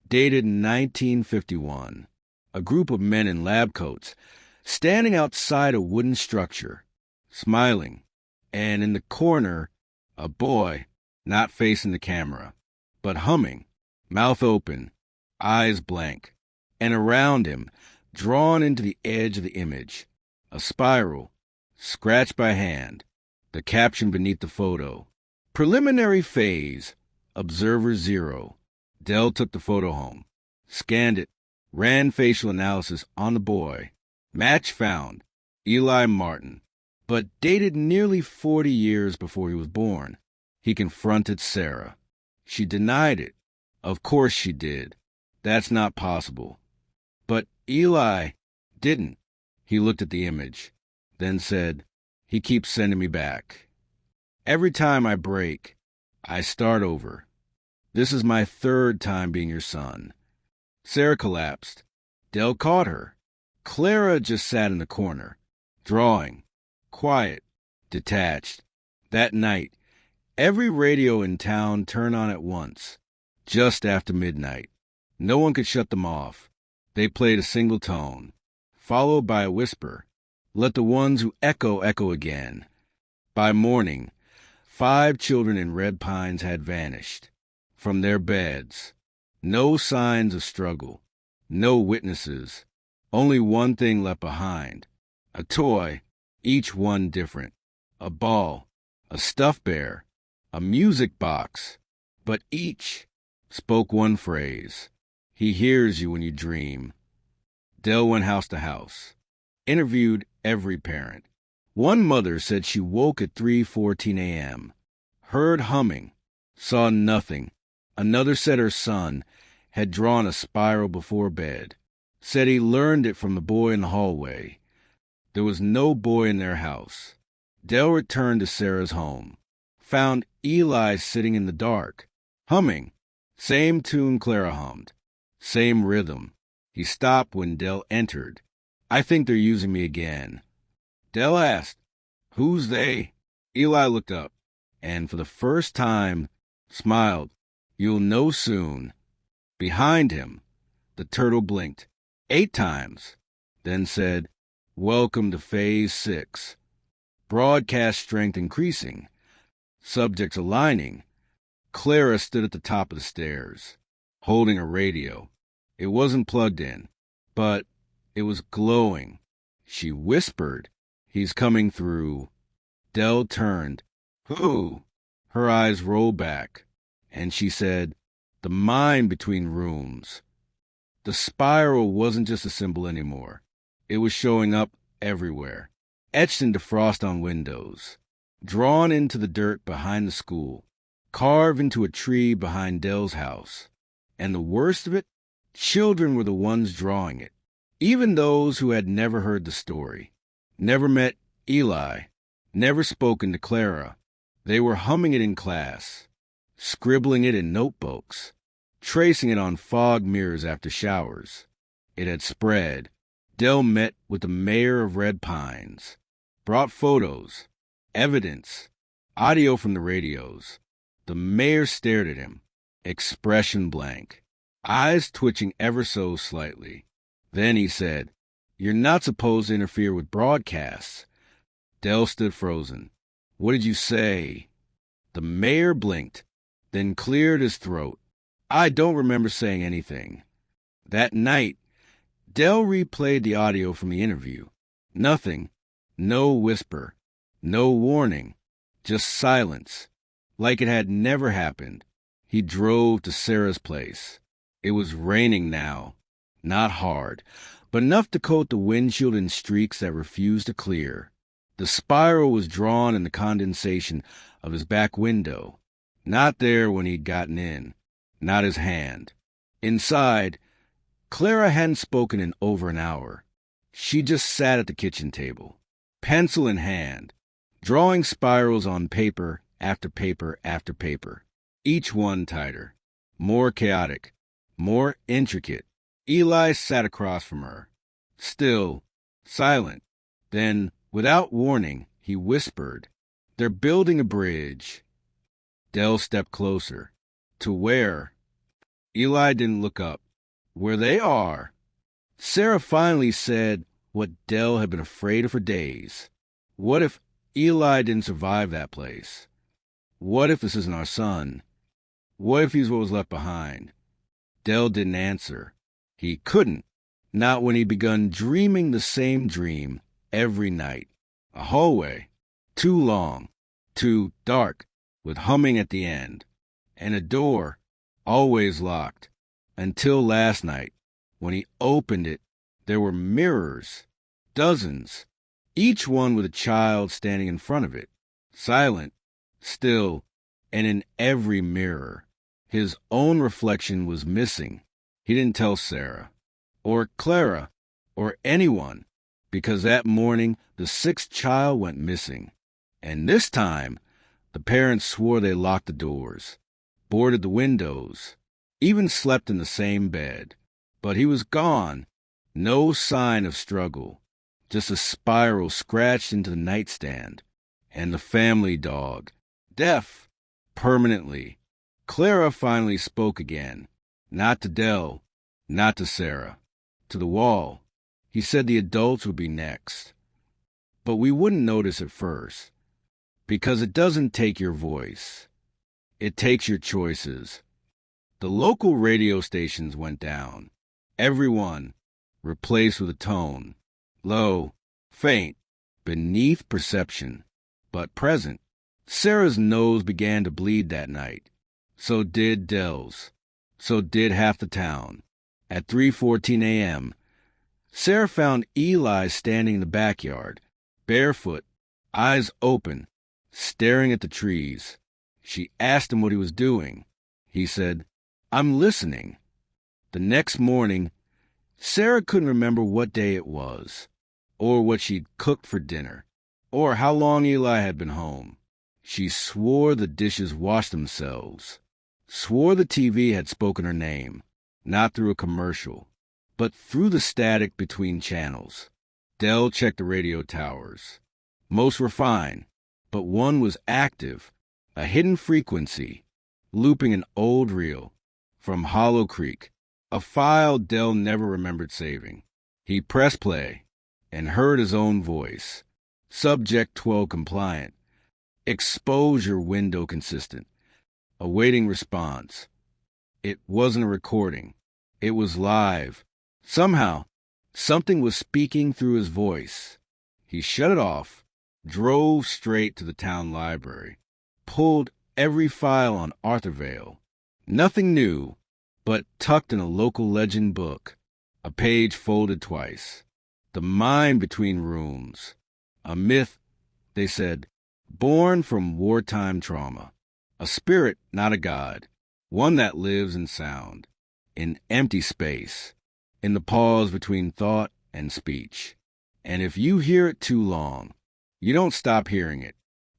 dated 1951. A group of men in lab coats, standing outside a wooden structure, smiling, and in the corner, a boy, not facing the camera, but humming, mouth open, eyes blank, and around him, drawn into the edge of the image, a spiral, scratched by hand, the caption beneath the photo, Preliminary Phase, Observer Zero. Dell took the photo home, scanned it, ran facial analysis on the boy. Match found, Eli Martin, but dated nearly 40 years before he was born. He confronted Sarah. She denied it. Of course she did. That's not possible. But Eli didn't. He looked at the image, then said, He keeps sending me back. Every time I break, I start over. This is my third time being your son. Sarah collapsed. Dell caught her. Clara just sat in the corner, drawing, quiet, detached. That night, every radio in town turned on at once, just after midnight. No one could shut them off. They played a single tone, followed by a whisper. Let the ones who echo again. By morning, 5 children in Red Pines had vanished from their beds. No signs of struggle, no witnesses, only one thing left behind. A toy, each one different. A ball, a stuffed bear, a music box. But each spoke one phrase. He hears you when you dream. Dell went house to house, interviewed every parent. One mother said she woke at 3:14 a.m., heard humming, saw nothing. Another said her son had drawn a spiral before bed. Said he learned it from the boy in the hallway. There was no boy in their house. Dell returned to Sarah's home. Found Eli sitting in the dark, humming. Same tune Clara hummed. Same rhythm. He stopped when Dell entered. I think they're using me again. Dell asked, "Who's they?" Eli looked up, and for the first time, smiled. "You'll know soon." Behind him, the turtle blinked 8 times, then said, "Welcome to Phase 6. Broadcast strength increasing. Subjects aligning." Clara stood at the top of the stairs, holding a radio. It wasn't plugged in, but it was glowing. She whispered, "He's coming through." Dell turned. "Who?" Her eyes rolled back, and she said, "The mine between rooms." The spiral wasn't just a symbol anymore. It was showing up everywhere, etched into frost on windows, drawn into the dirt behind the school, carved into a tree behind Dell's house. And the worst of it, children were the ones drawing it. Even those who had never heard the story, never met Eli, never spoken to Clara. They were humming it in class, scribbling it in notebooks, tracing it on fog mirrors after showers. It had spread. Dell met with the mayor of Red Pines, brought photos, evidence, audio from the radios. The mayor stared at him, expression blank, eyes twitching ever so slightly. Then he said, "You're not supposed to interfere with broadcasts." Dell stood frozen. "What did you say?" The mayor blinked, then cleared his throat. "I don't remember saying anything." That night, Dell replayed the audio from the interview. Nothing. No whisper. No warning. Just silence. Like it had never happened. He drove to Sarah's place. It was raining now. Not hard, but enough to coat the windshield in streaks that refused to clear. The spiral was drawn in the condensation of his back window. Not there when he'd gotten in. Not his hand. Inside, Clara hadn't spoken in over an hour. She just sat at the kitchen table, pencil in hand, drawing spirals on paper after paper after paper, each one tighter, more chaotic, more intricate. Eli sat across from her, still, silent. Then, without warning, he whispered, "They're building a bridge." Dell stepped closer. To where? Eli didn't look up. "Where they are." Sarah finally said what Dell had been afraid of for days. What if Eli didn't survive that place? What if this isn't our son? What if he's what was left behind? Dell didn't answer. He couldn't, not when he'd begun dreaming the same dream every night. A hallway, too long, too dark, with humming at the end, and a door, always locked, until last night, when he opened it. There were mirrors, dozens, each one with a child standing in front of it, silent, still, and in every mirror, his own reflection was missing. He didn't tell Sarah, or Clara, or anyone, because that morning the 6th child went missing. And this time, the parents swore they locked the doors, boarded the windows, even slept in the same bed. But he was gone. No sign of struggle. Just a spiral scratched into the nightstand. And the family dog. Deaf. Permanently. Clara finally spoke again. Not to Dell. Not to Sarah. To the wall. He said the adults would be next. But we wouldn't notice at first. Because it doesn't take your voice. It takes your choices. The local radio stations went down. Everyone, replaced with a tone, low, faint, beneath perception, but present. Sarah's nose began to bleed that night. So did Dell's. So did half the town. At 3:14 a.m., Sarah found Eli standing in the backyard, barefoot, eyes open, staring at the trees. She asked him what he was doing. He said, "I'm listening." The next morning, Sarah couldn't remember what day it was, or what she'd cooked for dinner, or how long Eli had been home. She swore the dishes washed themselves, swore the TV had spoken her name, not through a commercial, but through the static between channels. Dell checked the radio towers. Most were fine, but one was active, a hidden frequency, looping an old reel from Hollow Creek, a file Dell never remembered saving. He pressed play and heard his own voice, subject 12 compliant, exposure window consistent, awaiting response. It wasn't a recording. It was live. Somehow, something was speaking through his voice. He shut it off, drove straight to the town library, pulled every file on Arthurvale. Nothing new, but tucked in a local legend book, a page folded twice. The mind between rooms. A myth, they said, born from wartime trauma. A spirit, not a god. One that lives in sound, in empty space, in the pause between thought and speech. And if you hear it too long, you don't stop hearing it.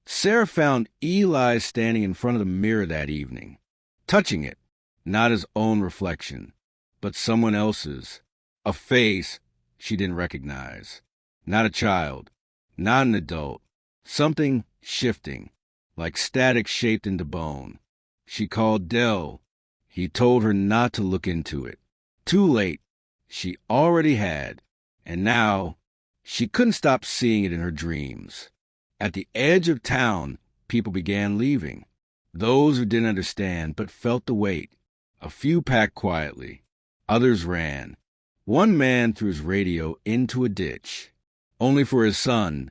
Sarah found Eli standing in front of the mirror that evening, touching it, not his own reflection, but someone else's, a face she didn't recognize. Not a child, not an adult, something shifting, like static shaped into bone. She called Dell. He told her not to look into it. Too late. She already had, and now she couldn't stop seeing it in her dreams. At the edge of town, people began leaving. Those who didn't understand but felt the weight. A few packed quietly. Others ran. One man threw his radio into a ditch, only for his son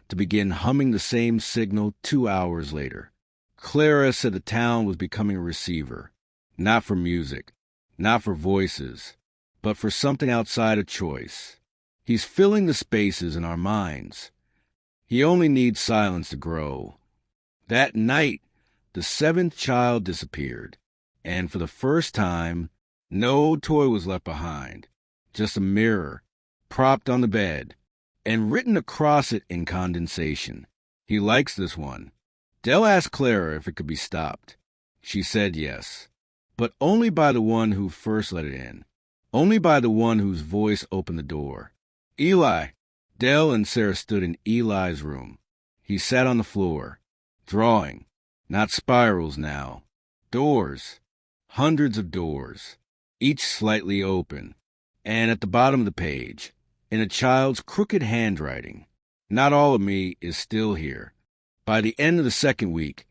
to begin humming the same signal 2 hours later. Clara said the town was becoming a receiver, not for music, not for voices, but for something outside of choice. He's filling the spaces in our minds. He only needs silence to grow. That night, the 7th child disappeared, and for the first time, no toy was left behind, just a mirror, propped on the bed, and written across it in condensation. He likes this one. Dell asked Clara if it could be stopped. She said yes, but only by the one who first let it in, only by the one whose voice opened the door. Eli. Dell and Sarah stood in Eli's room. He sat on the floor, drawing, not spirals now, doors, hundreds of doors, each slightly open, and at the bottom of the page, in a child's crooked handwriting, "Not all of me is still here." By the end of the 2nd week,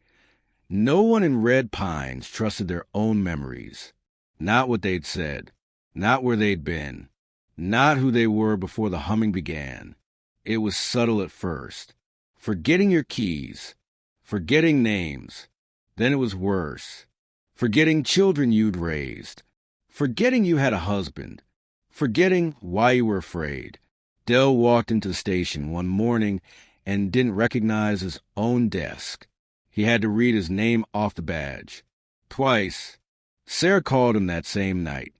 no one in Red Pines trusted their own memories, not what they'd said, not where they'd been, not who they were before the humming began. It was subtle at first. Forgetting your keys, forgetting names. Then it was worse. Forgetting children you'd raised, forgetting you had a husband, forgetting why you were afraid. Dell walked into the station one morning and didn't recognize his own desk. He had to read his name off the badge. Twice. Sarah called him that same night.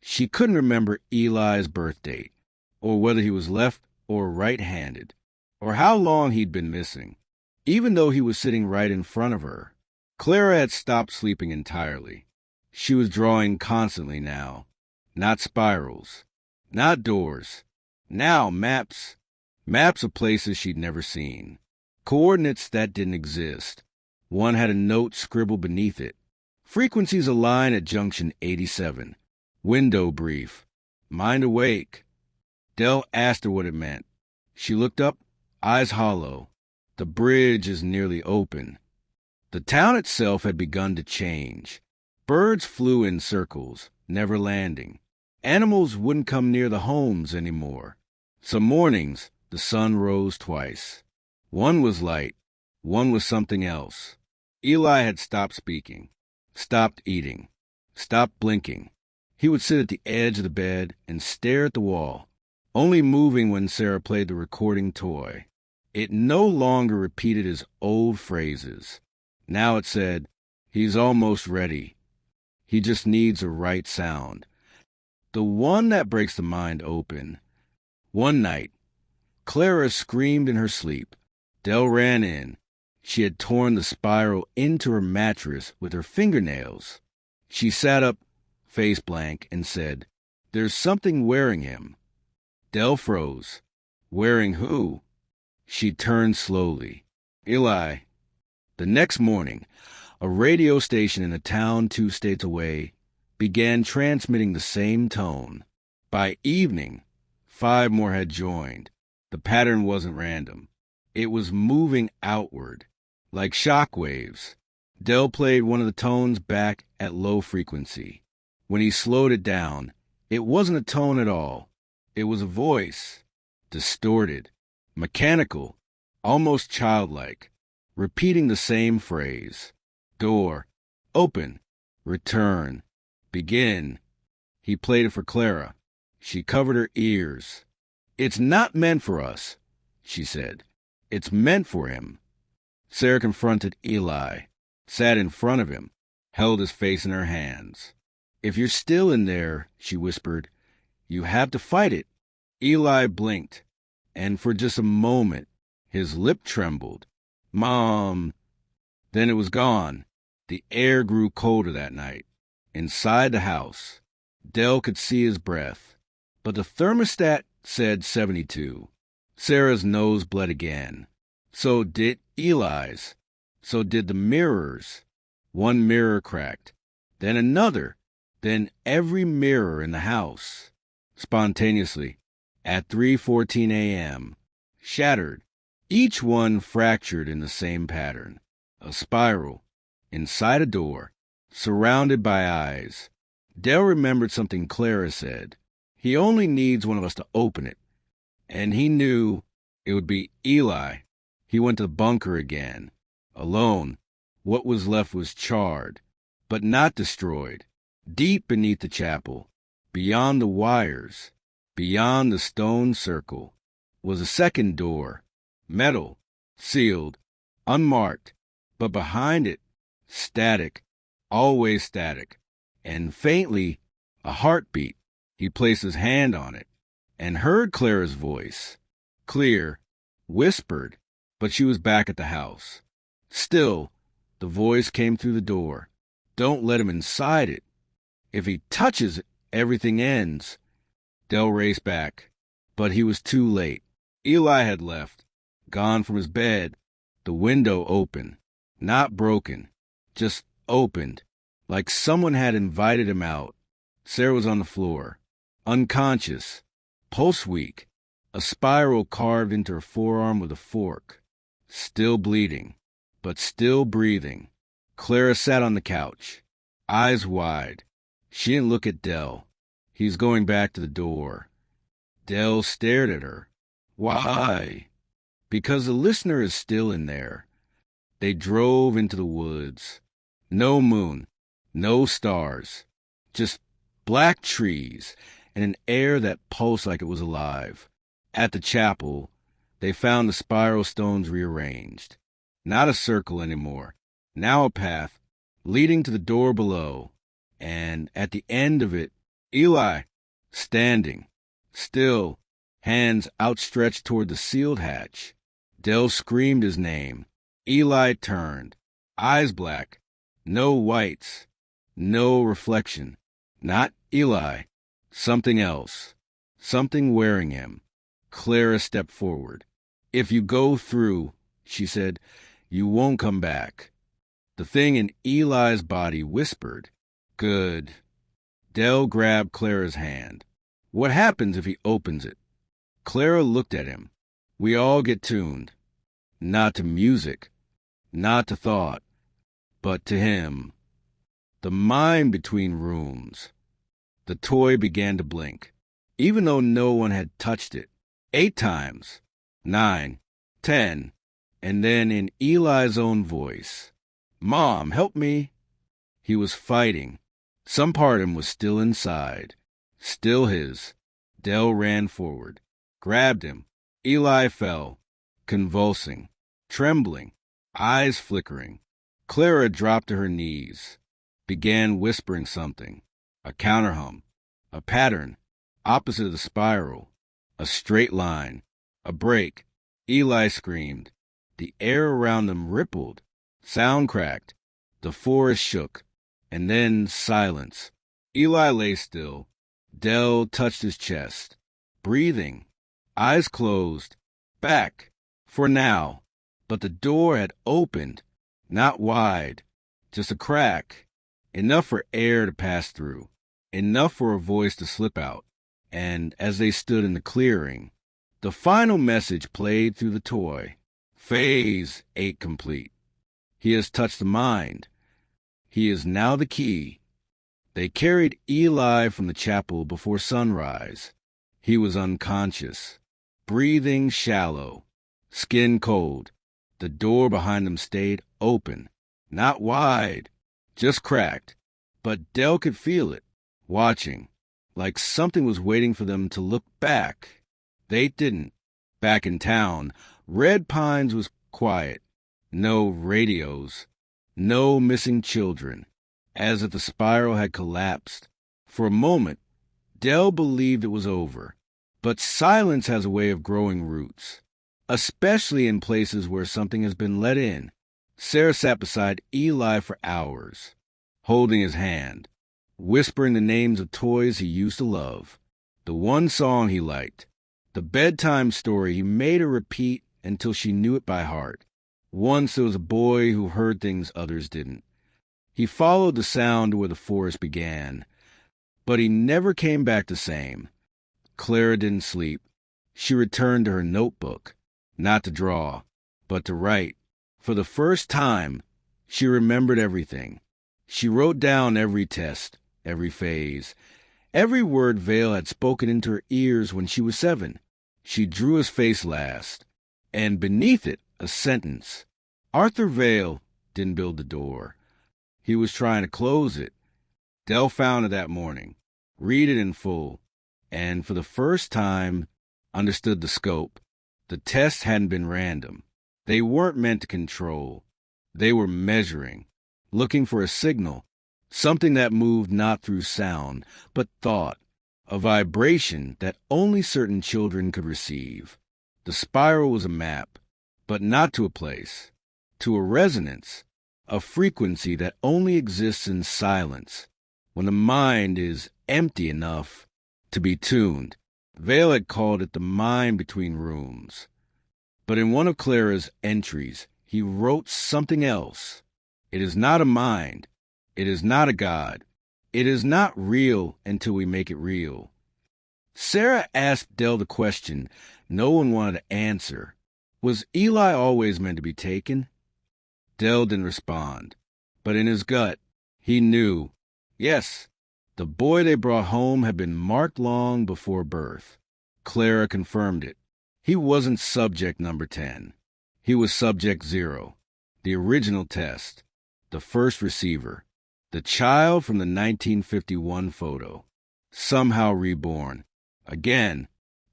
She couldn't remember Eli's birth date, or whether he was left or right-handed, or how long he'd been missing, even though he was sitting right in front of her. Clara had stopped sleeping entirely. She was drawing constantly now. Not spirals, not doors. Now maps. Maps of places she'd never seen. Coordinates that didn't exist. One had a note scribbled beneath it. Frequencies align at junction 87. Window brief. Mind awake. Dell asked her what it meant. She looked up, eyes hollow. The bridge is nearly open. The town itself had begun to change. Birds flew in circles, never landing. Animals wouldn't come near the homes anymore. Some mornings, the sun rose twice. One was light, one was something else. Eli had stopped speaking, stopped eating, stopped blinking. He would sit at the edge of the bed and stare at the wall, only moving when Sarah played the recording toy. It no longer repeated his old phrases. Now it said, "He's almost ready. He just needs a right sound." The one that breaks the mind open. One night, Clara screamed in her sleep. Dell ran in. She had torn the spiral into her mattress with her fingernails. She sat up, face blank, and said, "There's something wearing him." Dell froze. Wearing who? She turned slowly. Eli. The next morning, a radio station in a town 2 states away began transmitting the same tone. By evening, 5 more had joined. The pattern wasn't random. It was moving outward, like shock waves. Dell played one of the tones back at low frequency. When he slowed it down, it wasn't a tone at all. It was a voice, distorted, mechanical, almost childlike, repeating the same phrase. Door, open, return, begin. He played it for Clara. She covered her ears. "It's not meant for us," she said. "It's meant for him." Sarah confronted Eli, sat in front of him, held his face in her hands. "If you're still in there," she whispered, "you have to fight it." Eli blinked, and for just a moment, his lip trembled. "Mom." Then it was gone. The air grew colder that night. Inside the house, Dell could see his breath, but the thermostat said 72. Sarah's nose bled again. So did Eli's. So did the mirrors. One mirror cracked, then another, then every mirror in the house. Spontaneously, at 3:14 a.m., shattered, each one fractured in the same pattern. A spiral, inside a door, surrounded by eyes. Dell remembered something Clara said. He only needs one of us to open it. And he knew it would be Eli. He went to the bunker again. Alone. What was left was charred, but not destroyed. Deep beneath the chapel, beyond the wires, beyond the stone circle, was a second door. Metal, sealed, unmarked, but behind it, static, always static, and faintly, a heartbeat. He placed his hand on it and heard Clara's voice. Clear, whispered, but she was back at the house. Still, the voice came through the door. "Don't let him inside it. If he touches it, everything ends." Dell raced back, but he was too late. Eli had left, gone from his bed. The window open, not broken, just opened, like someone had invited him out. Sarah was on the floor, unconscious, pulse weak, a spiral carved into her forearm with a fork. Still bleeding, but still breathing. Clara sat on the couch, eyes wide. She didn't look at Dell. He was going back to the door. Dell stared at her. "Why?" "Because the listener is still in there." They drove into the woods. No moon, no stars, just black trees and an air that pulsed like it was alive. At the chapel, they found the spiral stones rearranged. Not a circle anymore, now a path leading to the door below. And at the end of it, Eli, standing, still, hands outstretched toward the sealed hatch. Dell screamed his name. Eli turned, eyes black, no whites, no reflection. Not Eli, something else, something wearing him. Clara stepped forward. "If you go through," she said, "you won't come back." The thing in Eli's body whispered, "Good." Dell grabbed Clara's hand. "What happens if he opens it?" Clara looked at him. "We all get tuned. Not to music, not to thought, but to him." The mind between rooms. The toy began to blink, even though no one had touched it. 8 times, 9, 10, and then in Eli's own voice, "Mom, help me." He was fighting. Some part of him was still inside, still his. Dell ran forward, grabbed him. Eli fell, convulsing, trembling, eyes flickering. Clara dropped to her knees, began whispering something, a counterhum. A pattern, opposite of the spiral. A straight line. A break. Eli screamed. The air around them rippled. Sound cracked. The forest shook. And then silence. Eli lay still. Dell touched his chest. Breathing. Eyes closed. Back. For now. But the door had opened. Not wide. Just a crack. Enough for air to pass through. Enough for a voice to slip out. And as they stood in the clearing, the final message played through the toy. Phase 8 complete. He has touched the mind. He is now the key. They carried Eli from the chapel before sunrise. He was unconscious, breathing shallow, skin cold. The door behind them stayed open, not wide, just cracked. But Dell could feel it, watching, like something was waiting for them to look back. They didn't. Back in town, Red Pines was quiet. No radios. No missing children. As if the spiral had collapsed. For a moment, Dell believed it was over. But silence has a way of growing roots, especially in places where something has been let in. Sarah sat beside Eli for hours, holding his hand, whispering the names of toys he used to love, the one song he liked, the bedtime story he made her repeat until she knew it by heart. Once there was a boy who heard things others didn't. He followed the sound where the forest began, but he never came back the same. Clara didn't sleep. She returned to her notebook, not to draw, but to write. For the first time, she remembered everything. She wrote down every test, every phase, every word Vale had spoken into her ears when she was 7. She drew his face last, and beneath it, a sentence. Arthur Vale didn't build the door. He was trying to close it. Dell found it that morning, read it in full, and for the first time understood the scope. The tests hadn't been random. They weren't meant to control. They were measuring, looking for a signal, something that moved not through sound, but thought, a vibration that only certain children could receive. The spiral was a map, but not to a place, to a resonance, a frequency that only exists in silence, when the mind is empty enough to be tuned. Vale had called it the mind between rooms. But in one of Clara's entries, he wrote something else. It is not a mind. It is not a God. It is not real until we make it real. Sarah asked Dell the question no one wanted to answer. Was Eli always meant to be taken? Dell didn't respond, but in his gut, he knew. Yes, the boy they brought home had been marked long before birth. Clara confirmed it. He wasn't subject number 10. He was subject 0, the original test, the first receiver, the child from the 1951 photo, somehow reborn, again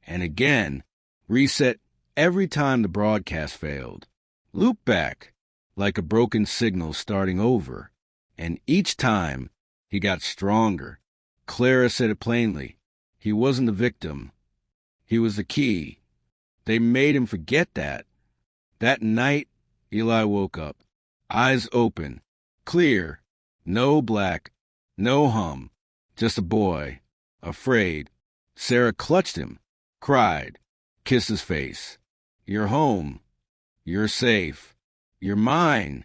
and again, reset every time the broadcast failed, loop back like a broken signal starting over, and each time he got stronger. Clara said it plainly. He wasn't the victim. He was the key. They made him forget that. That night, Eli woke up, eyes open, clear, no black, no hum, just a boy, afraid. Sarah clutched him, cried, kissed his face. You're home. You're safe. You're mine.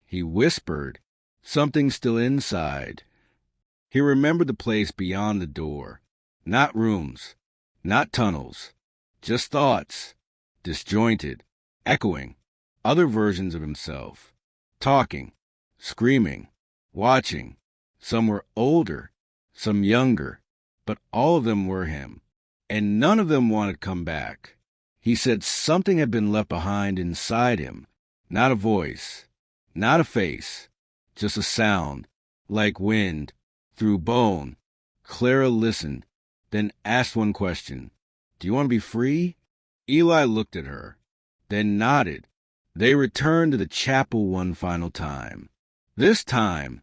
He whispered, something still inside. He remembered the place beyond the door. Not rooms, not tunnels, just thoughts, disjointed, echoing, other versions of himself, talking, screaming, watching. Some were older, some younger, but all of them were him, and none of them wanted to come back. He said something had been left behind inside him, not a voice, not a face, just a sound, like wind, through bone. Clara listened, then asked one question. Do you want to be free? Eli looked at her, then nodded. They returned to the chapel one final time. This time,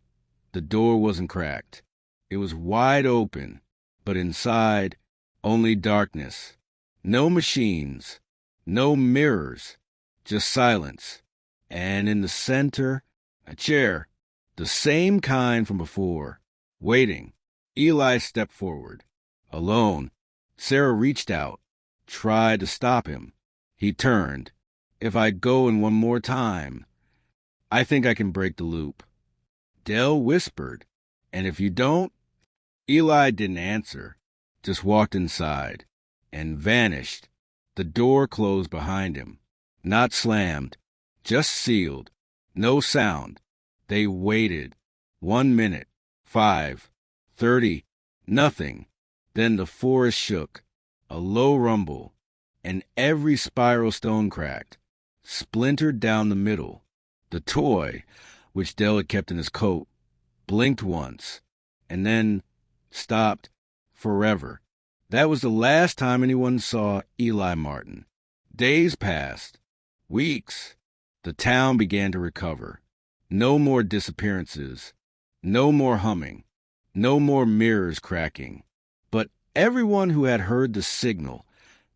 the door wasn't cracked. It was wide open, but inside, only darkness. No machines, no mirrors, just silence. And in the center, a chair, the same kind from before, waiting. Eli stepped forward. Alone, Sarah reached out, tried to stop him. He turned. If I go in one more time, I think I can break the loop. Dell whispered, and if you don't? Eli didn't answer, just walked inside and vanished. The door closed behind him, not slammed, just sealed. No sound. They waited. 1 minute, 5, 30, nothing. Then the forest shook, a low rumble, and every spiral stone cracked, splintered down the middle. The toy, which Dell had kept in his coat, blinked once, and then stopped forever. That was the last time anyone saw Eli Martin. Days passed, weeks. The town began to recover. No more disappearances, no more humming, no more mirrors cracking. But everyone who had heard the signal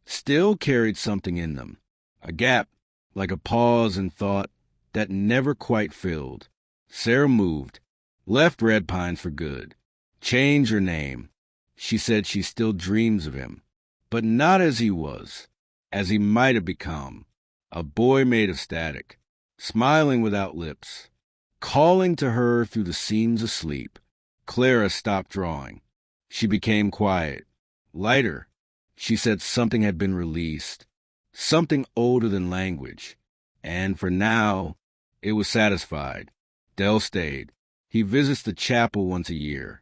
still carried something in them, a gap, like a pause in thought that never quite filled. Sarah moved, left Red Pines for good, changed her name. She said she still dreams of him, but not as he was, as he might have become, a boy made of static, smiling without lips, calling to her through the seams of sleep. Clara stopped drawing. She became quiet, lighter. She said something had been released, something older than language, and for now, it was satisfied. Dell stayed. He visits the chapel once a year.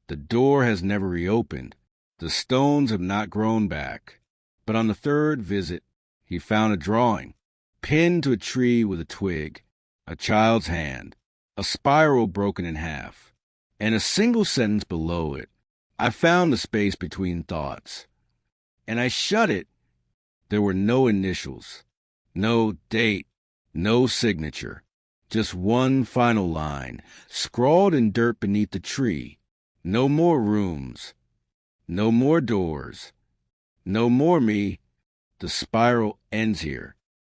The door has never reopened. The stones have not grown back. But on the third visit, he found a drawing, pinned to a tree with a twig, a child's hand, a spiral broken in half, and a single sentence below it. I found the space between thoughts, and I shut it. There were no initials, no date, no signature, just one final line, scrawled in dirt beneath the tree. No more rooms, no more doors, no more me. The spiral ends here.